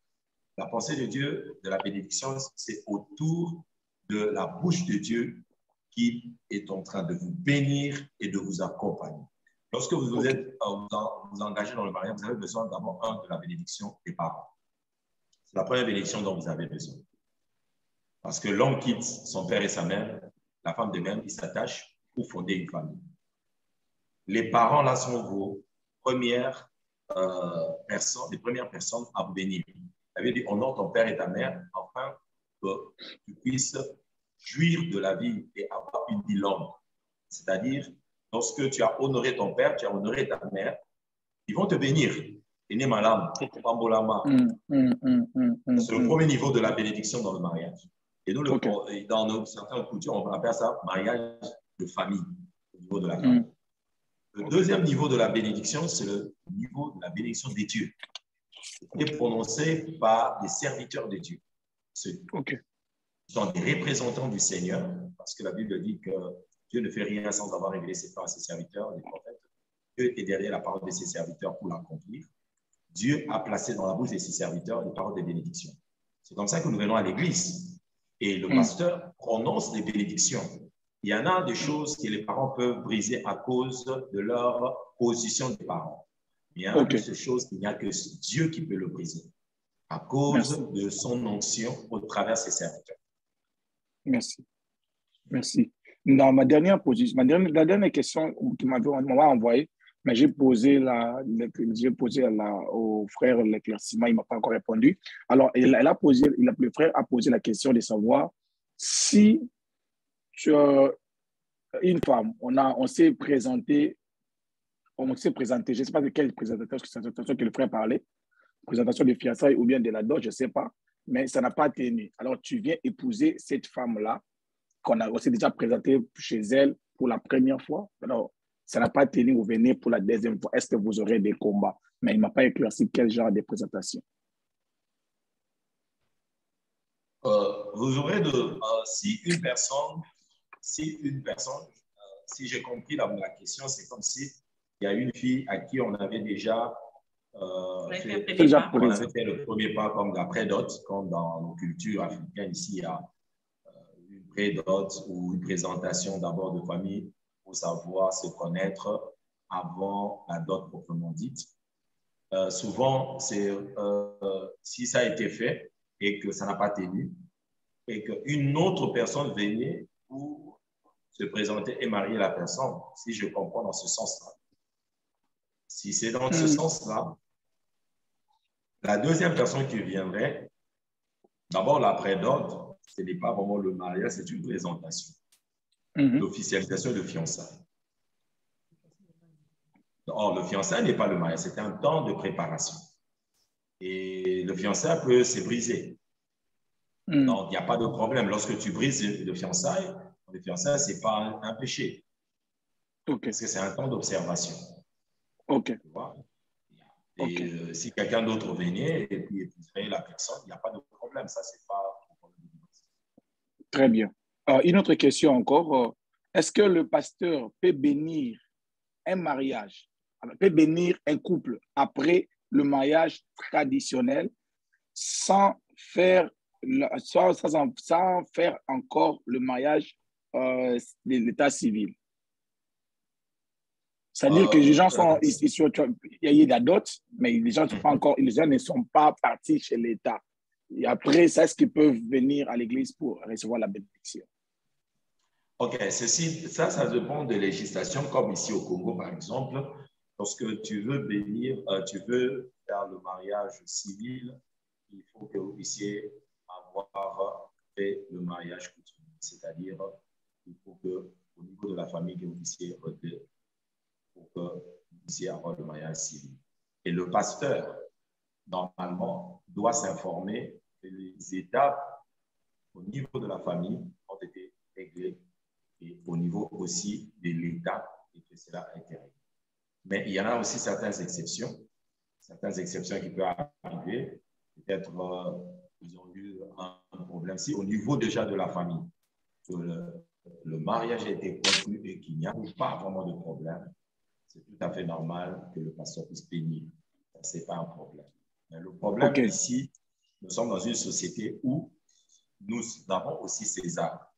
La pensée de Dieu, de la bénédiction, c'est autour de la bouche de Dieu qui est en train de vous bénir et de vous accompagner. Lorsque vous vous engagez dans le mariage, vous avez besoin d'abord de la bénédiction des parents. C'est la première bénédiction dont vous avez besoin. Parce que l'homme quitte son père et sa mère, la femme de même, ils s'attachent pour fonder une famille. Les parents, là, sont vos premières personnes à vous bénir. Ça veut dire, honore ton père et ta mère, afin que tu puisses jouir de la vie et avoir une vie longue. C'est-à-dire, lorsque tu as honoré ton père, tu as honoré ta mère, ils vont te bénir. C'est le premier niveau de la bénédiction dans le mariage. Et nous, dans certaines cultures, on appelle ça mariage de famille, au niveau de la famille. Le deuxième niveau de la bénédiction, c'est le niveau de la bénédiction des dieux. C'est prononcé par des serviteurs de Dieu. Ce sont des représentants du Seigneur, parce que la Bible dit que Dieu ne fait rien sans avoir révélé ses plans à ses serviteurs, les prophètes. Dieu est derrière la parole de ses serviteurs pour l'accomplir. Dieu a placé dans la bouche de ses serviteurs les paroles de bénédiction. C'est comme ça que nous venons à l'église. Et le pasteur prononce des bénédictions. Il y en a des choses que les parents peuvent briser à cause de leur position de parents. Il y en a de ces choses qu'il n'y a que Dieu qui peut le briser à cause de son onction au travers de ses serviteurs. Merci. Merci. Dans ma dernière position, la dernière question qui m'avait envoyée, mais j'ai posé au frère l'éclaircissement, il ne m'a pas encore répondu. Alors, le frère a posé la question de savoir si une femme, on s'est présenté on s'est présenté. Je ne sais pas de quelle présentation que le frère parlait, présentation de fiançailles ou bien de la dot, je ne sais pas, mais ça n'a pas tenu. Alors, tu viens épouser cette femme-là qu'on a aussi déjà présentée chez elle pour la première fois. Alors, ça n'a pas tenu, vous venez pour la deuxième fois. Est-ce que vous aurez des combats? Mais il ne m'a pas éclairci quel genre de présentation. Vous aurez si une personne, si j'ai compris la question, c'est comme si il y a une fille à qui on avait déjà fait le premier pas comme la prédot, comme dans nos cultures africaines. Ici, il y a une prédot ou une présentation d'abord de famille pour savoir se connaître avant la dot proprement dite. Souvent, si ça a été fait et que ça n'a pas tenu, et qu'une autre personne venait pour se présenter et marier la personne, si je comprends dans ce sens-là. Si c'est dans ce sens-là, la deuxième personne qui viendrait, d'abord la prédot, ce n'est pas vraiment le mariage, c'est une présentation, l'officialisation de fiançailles. Or, le fiançailles n'est pas le mariage, c'est un temps de préparation. Et le fiançailles peut se briser. Donc, il n'y a pas de problème. Lorsque tu brises le fiançailles, ce n'est pas un péché. Parce que c'est un temps d'observation. Tu vois? Et si quelqu'un d'autre venait et puis épouserait la personne, il n'y a pas de problème. Ça, c'est pas un problème. Très bien. Une autre question encore. Est-ce que le pasteur peut bénir un mariage, peut bénir un couple après le mariage traditionnel sans faire encore le mariage de l'état civil? C'est-à-dire que les gens il y a eu la dot, mais les gens ne sont pas partis chez l'État. Et après, ça, est-ce qu'ils peuvent venir à l'église pour recevoir la bénédiction? OK, ça dépend de législation, comme ici au Congo, par exemple. Lorsque tu veux bénir, tu veux faire le mariage civil, il faut que vous puissiez avoir fait le mariage coutumier. C'est-à-dire, il faut que, au niveau de la famille, que vous puissiez pour que vous puissiez avoir le mariage civil. Et le pasteur, normalement, doit s'informer que les étapes au niveau de la famille ont été réglées et au niveau aussi de l'État et que cela a été réglé. Mais il y en a aussi certaines exceptions qui peuvent arriver. Peut-être ils ont eu un problème. Si au niveau déjà de la famille, le mariage a été conclu et qu'il n'y a pas vraiment de problème, c'est tout à fait normal que le pasteur puisse bénir. Ce n'est pas un problème. Mais le problème ici, nous sommes dans une société où nous avons aussi César.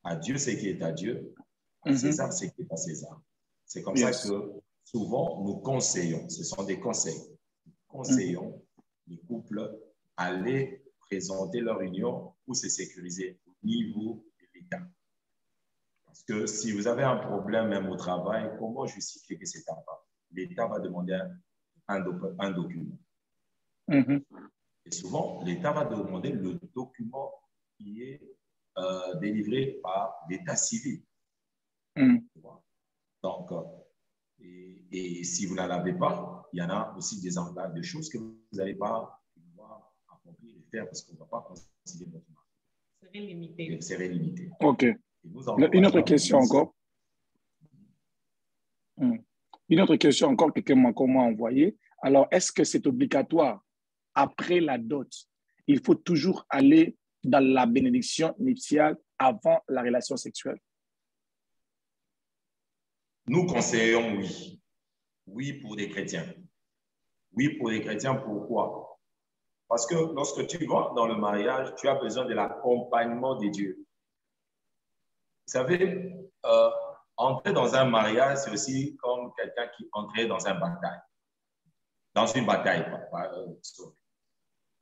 À Dieu, c'est qui est à Dieu. À César, c'est qui est à César. C'est comme ça que souvent, nous conseillons, ce sont des conseils, nous conseillons les couples à aller présenter leur union pour se sécuriser au niveau de l'État. Parce que si vous avez un problème même au travail, comment justifier que c'est un pas? L'État va demander un document. Et souvent, l'État va demander le document qui est délivré par l'État civil. Donc, et si vous ne l'avez pas, il y en a aussi des choses que vous n'allez pas pouvoir accomplir et faire parce qu'on ne va pas considérer votre marché. C'est limité. OK. Une autre question encore. Une autre question encore que quelqu'un m'a envoyé. Alors, est-ce que c'est obligatoire après la dot? Il faut toujours aller dans la bénédiction nuptiale avant la relation sexuelle? Nous conseillons oui. Oui pour les chrétiens. Oui pour les chrétiens, pourquoi? Parce que lorsque tu vas dans le mariage, tu as besoin de l'accompagnement de Dieu. Vous savez, entrer dans un mariage, c'est aussi comme quelqu'un qui entrait dans une bataille.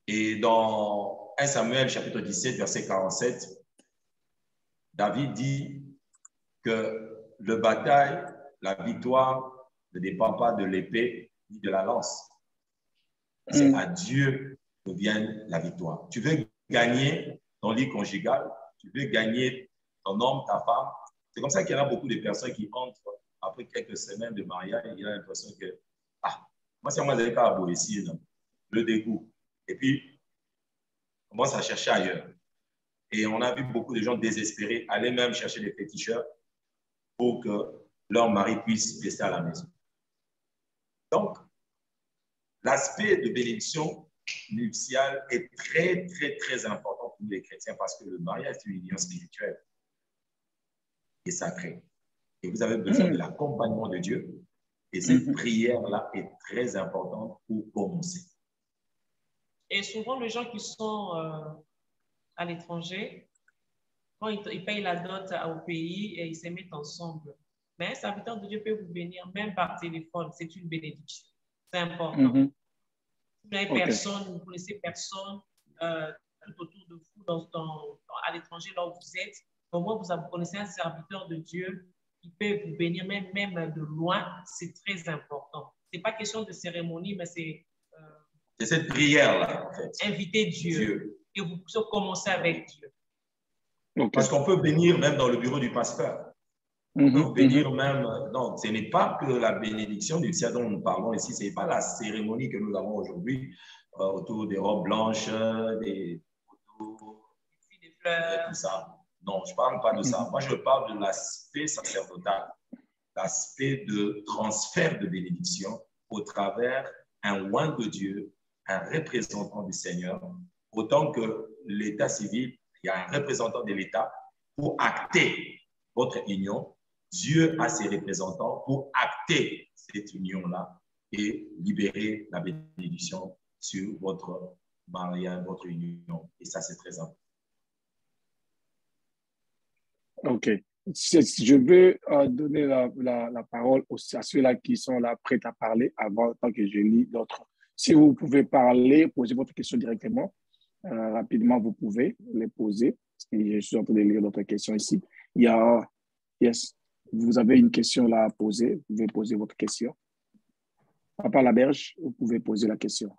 Et dans 1 Samuel, chapitre 17, verset 47, David dit que la victoire ne dépend pas de l'épée ni de la lance. C'est à Dieu que vient la victoire. Tu veux gagner ton lit conjugal, tu veux gagner ton homme, ta femme. C'est comme ça qu'il y en a beaucoup de personnes qui entrent après quelques semaines de mariage, il a l'impression que, ah, moi, c'est moi, j'ai pas ici, le dégoût. Et puis, on commence à chercher ailleurs. Et on a vu beaucoup de gens désespérés aller même chercher des féticheurs pour que leur mari puisse rester à la maison. Donc, l'aspect de bénédiction nuptiale est très, très, très important pour les chrétiens parce que le mariage est une union spirituelle et sacrée. Et vous avez besoin de l'accompagnement de Dieu. Et cette prière-là est très importante pour commencer. Et souvent, les gens qui sont à l'étranger, quand ils payent la dot au pays et ils se mettent ensemble, mais un serviteur de Dieu peut vous bénir même par téléphone. C'est une bénédiction. C'est important. Vous n'avez personne, vous ne connaissez personne tout autour de vous à l'étranger, là où vous êtes. Au moins, vous connaissez un serviteur de Dieu qui peut vous bénir même de loin. C'est très important. Ce n'est pas question de cérémonie, mais c'est cette prière-là, en fait. Inviter Dieu. Et vous pouvez commencer avec Dieu. Parce qu'on peut bénir même dans le bureau du pasteur. On peut bénir même. Non, ce n'est pas que la bénédiction du ciel dont nous parlons ici, ce n'est pas la cérémonie que nous avons aujourd'hui autour des robes blanches, des photos, des fleurs, tout ça. Non, je ne parle pas de ça. Moi, je parle de l'aspect sacerdotal, l'aspect de transfert de bénédiction au travers un oint de Dieu, un représentant du Seigneur, autant que l'État civil, il y a un représentant de l'État pour acter votre union. Dieu a ses représentants pour acter cette union-là et libérer la bénédiction sur votre mariage, votre union. Et ça, c'est très important. OK. Je veux donner la parole à ceux-là qui sont là prêts à parler avant tant que je lis d'autres. Si vous pouvez parler, poser votre question directement, rapidement, vous pouvez les poser. Je suis en train de lire d'autres questions ici. Il y a, yes, vous avez une question là à poser, vous pouvez poser votre question. Papa Laberge, vous pouvez poser la question.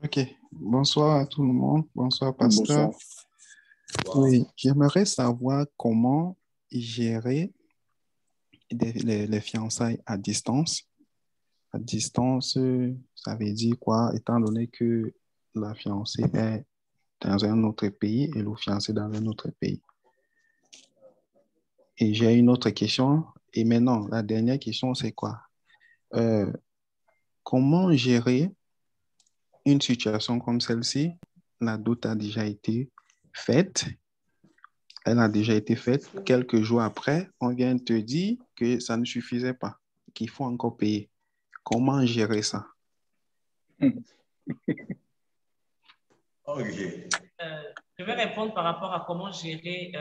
OK. Bonsoir à tout le monde. Bonsoir, pasteur. Bonsoir. Oui, j'aimerais savoir comment gérer les fiançailles à distance. À distance, ça veut dire quoi? Étant donné que la fiancée est dans un autre pays et le fiancé dans un autre pays. Et j'ai une autre question. Et maintenant, la dernière question, c'est quoi? Comment gérer une situation comme celle-ci? La dot a déjà été faite. Elle a déjà été faite. Quelques jours après, on vient te dire que ça ne suffisait pas, qu'il faut encore payer. Comment gérer ça? OK. Je vais répondre par rapport à comment gérer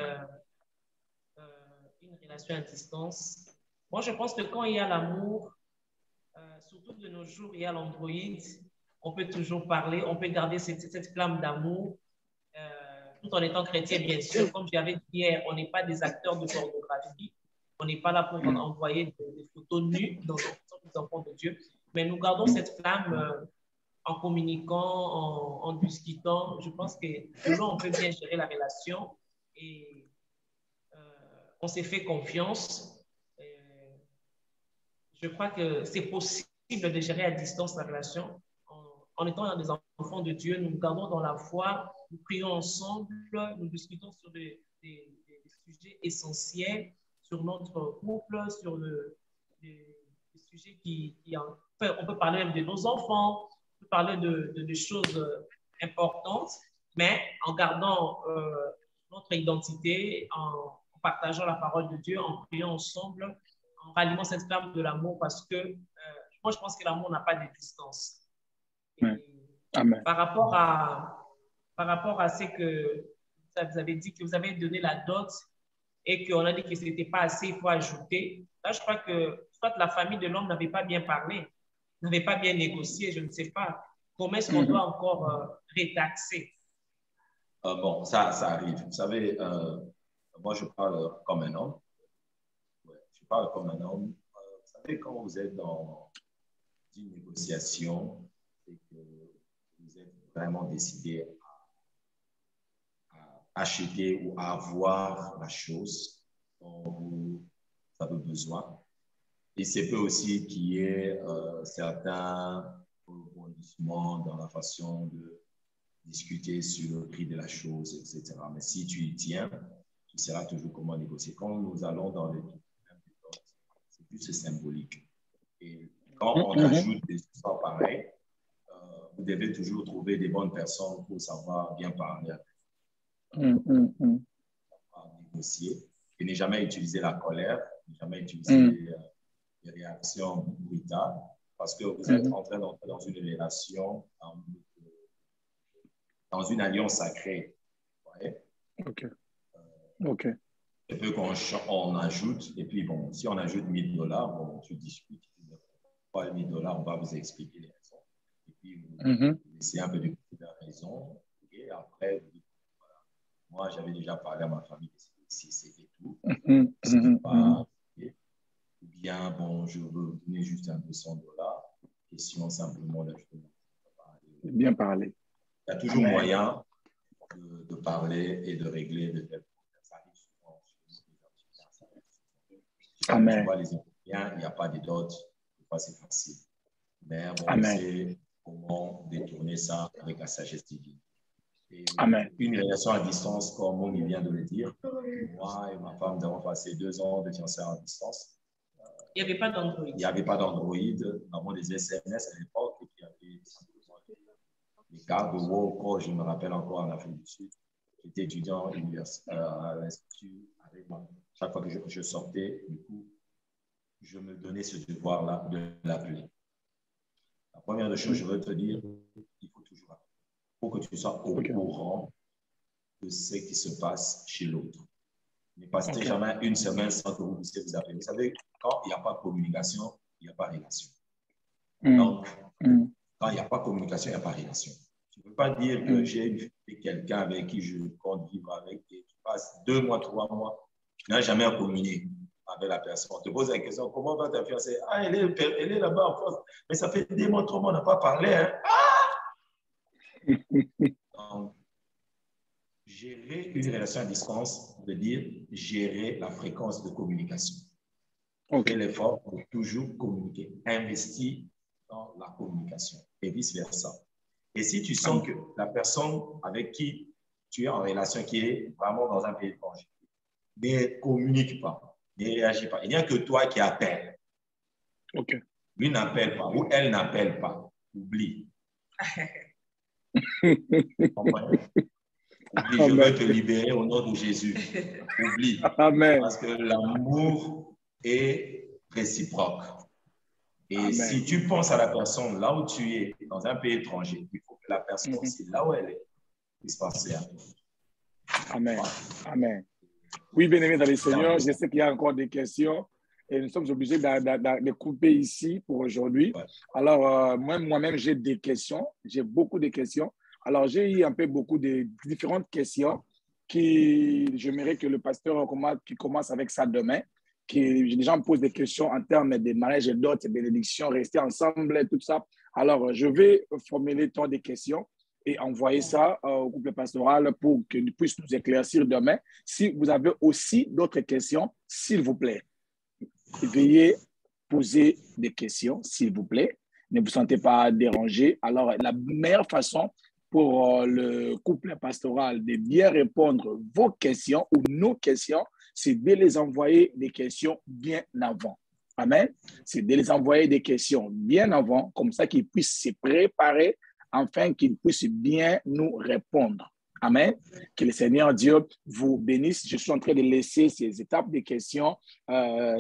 une relation à distance. Moi, je pense que quand il y a l'amour, surtout de nos jours, il y a l'Android, on peut toujours parler, on peut garder cette flamme d'amour. Tout en étant chrétien, bien sûr. Comme j'avais dit hier, on n'est pas des acteurs de pornographie. On n'est pas là pour envoyer des photos nues dans les enfants de Dieu. Mais nous gardons cette flamme en communiquant, en discutant. Je pense que de là, on peut bien gérer la relation et on s'est fait confiance. Je crois que c'est possible de gérer à distance la relation en étant dans des enfants de Dieu. Nous nous gardons dans la foi, nous prions ensemble, nous discutons sur des sujets essentiels, sur notre couple, sur des sujets on peut parler même de nos enfants, on peut parler de choses importantes, mais en gardant notre identité, en partageant la parole de Dieu, en priant ensemble, en rallumant cette flamme de l'amour, parce que moi, je pense que l'amour n'a pas de distance. Amen. Par rapport à ce que vous avez dit, que vous avez donné la dot et qu'on a dit que ce n'était pas assez, il faut ajouter. Là, je crois que soit la famille de l'homme n'avait pas bien parlé, n'avait pas bien négocié, je ne sais pas. Comment est-ce qu'on doit encore rétaxer? Bon, ça arrive. Vous savez, moi, je parle comme un homme. Ouais, je parle comme un homme. Vous savez, quand vous êtes dans une négociation et que vous êtes vraiment décidé à acheter ou à avoir la chose dont vous vous avez besoin. Il se peut aussi qu'il y ait certains rebondissements dans la façon de discuter sur le prix de la chose, etc. Mais si tu y tiens, tu sauras toujours comment négocier. Quand nous allons dans les c'est plus symbolique. Et quand on ajoute des histoires pareilles, vous devez toujours trouver des bonnes personnes pour savoir bien parler, négocier, et ne jamais utiliser la colère, ne jamais utiliser les réactions brutales, parce que vous êtes en train d'entrer dans une relation, dans une alliance sacrée. Ouais. OK. OK. C'est peu qu'on ajoute, et puis bon, si on ajoute $1000, bon, tu discutes. Pas $1000, on va vous expliquer les raisons. Et puis, vous laissez un peu de raison. Et après, vous dites, voilà, moi, j'avais déjà parlé à ma famille si c'était tout. Pas, ou bien, bon, je veux vous donner juste un $200. Question simplement d'ajouter. Bien parler. Il y a toujours moyen de parler et de régler de telles choses. Ça arrive souvent. Amen. Tu vois, les Européens, il n'y a pas de dot. C'est facile. Mais on sait comment détourner ça avec la sagesse divine. Et une relation à distance, comme Momi vient de le dire, moi et ma femme, nous avons passé 2 ans de fiançailles à distance. Il n'y avait pas d'Android. Il n'y avait pas d'Android. Nous avons des SMS à l'époque. Et puis, il y avait des cartes de WoW, je me rappelle encore en Afrique du Sud. J'étais étudiant à l'Institut. Chaque fois que je sortais, du coup, je me donnais ce devoir-là de l'appeler. La première des choses, je veux te dire, il faut toujours appeler. Il faut que tu sois au courant de ce qui se passe chez l'autre. Ne passez jamais une semaine sans que vous puissiez vous appeler. Vous savez, quand il n'y a pas de communication, il n'y a pas de relation. Donc, quand il n'y a pas de communication, il n'y a pas de relation. Tu ne peux pas dire que j'ai quelqu'un avec qui je compte vivre avec et tu passes 2 mois, 3 mois, tu n'as jamais communiqué avec la personne. On te pose la question, comment va ta fiancée? Ah, elle est là-bas en France. Mais ça fait 2 mois, 3 mois, on n'a pas parlé. Hein? Ah! Donc, gérer une relation à distance veut dire gérer la fréquence de communication. Fais l'effort pour toujours communiquer. Investir dans la communication et vice-versa. Et si tu sens que la personne avec qui tu es en relation, qui est vraiment dans un pays étranger, ne communique pas, ne réagit pas. Il n'y a que toi qui appelles. Lui n'appelle pas ou elle n'appelle pas. Oublie. Oublie. Je veux te libérer au nom de Jésus. Oublie. Amen. Parce que l'amour est réciproque. Et si tu penses à la personne là où tu es, dans un pays étranger, il faut que la personne aussi, là où elle est, puisse penser à toi. Amen. Amen. Oui, bien-aimés dans le Seigneur, je sais qu'il y a encore des questions et nous sommes obligés de couper ici pour aujourd'hui. Alors, moi-même, j'ai des questions. J'ai beaucoup de questions. Alors, j'ai eu un peu beaucoup de différentes questions qui, j'aimerais que le pasteur commence avec ça demain. Les gens me posent des questions en termes de mariage et d'autres bénédictions, rester ensemble, tout ça. Alors, je vais formuler tant de questions et envoyer ça au couple pastoral pour qu'il puisse nous éclaircir demain. Si vous avez aussi d'autres questions, s'il vous plaît, veuillez poser des questions, s'il vous plaît. Ne vous sentez pas dérangé. Alors, la meilleure façon pour le couple pastoral de bien répondre vos questions ou nos questions, c'est de les envoyer des questions bien avant. Amen. C'est de les envoyer des questions bien avant, comme ça qu'ils puissent se préparer afin qu'ils puissent bien nous répondre. Amen. Que le Seigneur Dieu vous bénisse. Je suis en train de laisser ces étapes de questions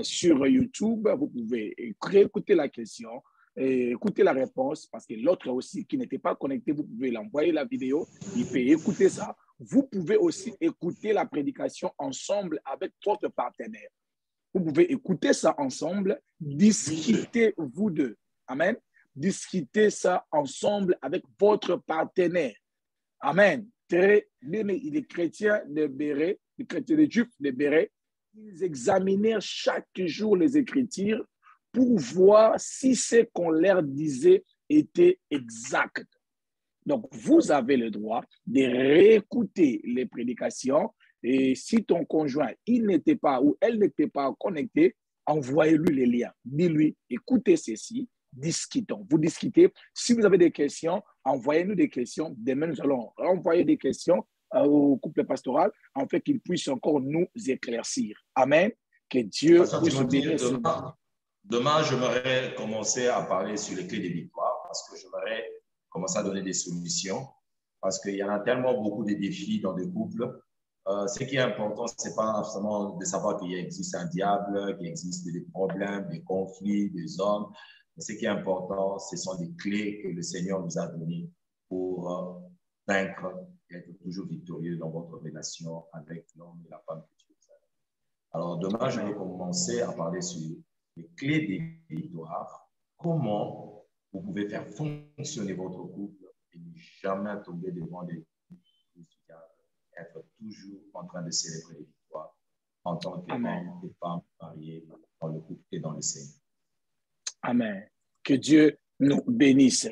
sur YouTube. Vous pouvez réécouter la question et écouter la réponse parce que l'autre aussi qui n'était pas connecté, vous pouvez l'envoyer la vidéo. Il peut écouter ça. Vous pouvez aussi écouter la prédication ensemble avec votre partenaire. Vous pouvez écouter ça ensemble, discuter vous deux. Amen. Discuter ça ensemble avec votre partenaire. Amen. Les chrétiens de Béret, les chrétiens de Juifs de Béret, ils examinaient chaque jour les Écritures pour voir si ce qu'on leur disait était exact. Donc, vous avez le droit de réécouter les prédications et si ton conjoint, il n'était pas ou elle n'était pas connectée, envoyez-lui les liens. Dis-lui, écoutez ceci, discutons. Vous discutez. Si vous avez des questions, envoyez-nous des questions. Demain, nous allons envoyer des questions au couple pastoral afin qu'il puisse encore nous éclaircir. Amen. Que Dieu puisse bénir. Demain, j'aimerais commencer à parler sur les clés des victoires parce que j'aimerais commencer à donner des solutions parce qu'il y en a tellement beaucoup de défis dans des couples. Ce qui est important, ce n'est pas seulement de savoir qu'il existe un diable, qu'il existe des problèmes, des conflits, des hommes. Mais ce qui est important, ce sont des clés que le Seigneur nous a données pour vaincre et être toujours victorieux dans votre relation avec l'homme et la femme que Dieu vous a. Alors demain, je vais commencer à parler sur les clés des victoires, comment vous pouvez faire fonctionner votre couple et ne jamais tomber devant des être toujours en train de célébrer les victoires en tant qu'homme et femme mariés dans le couple et dans le Seigneur. Amen. Que Dieu nous bénisse.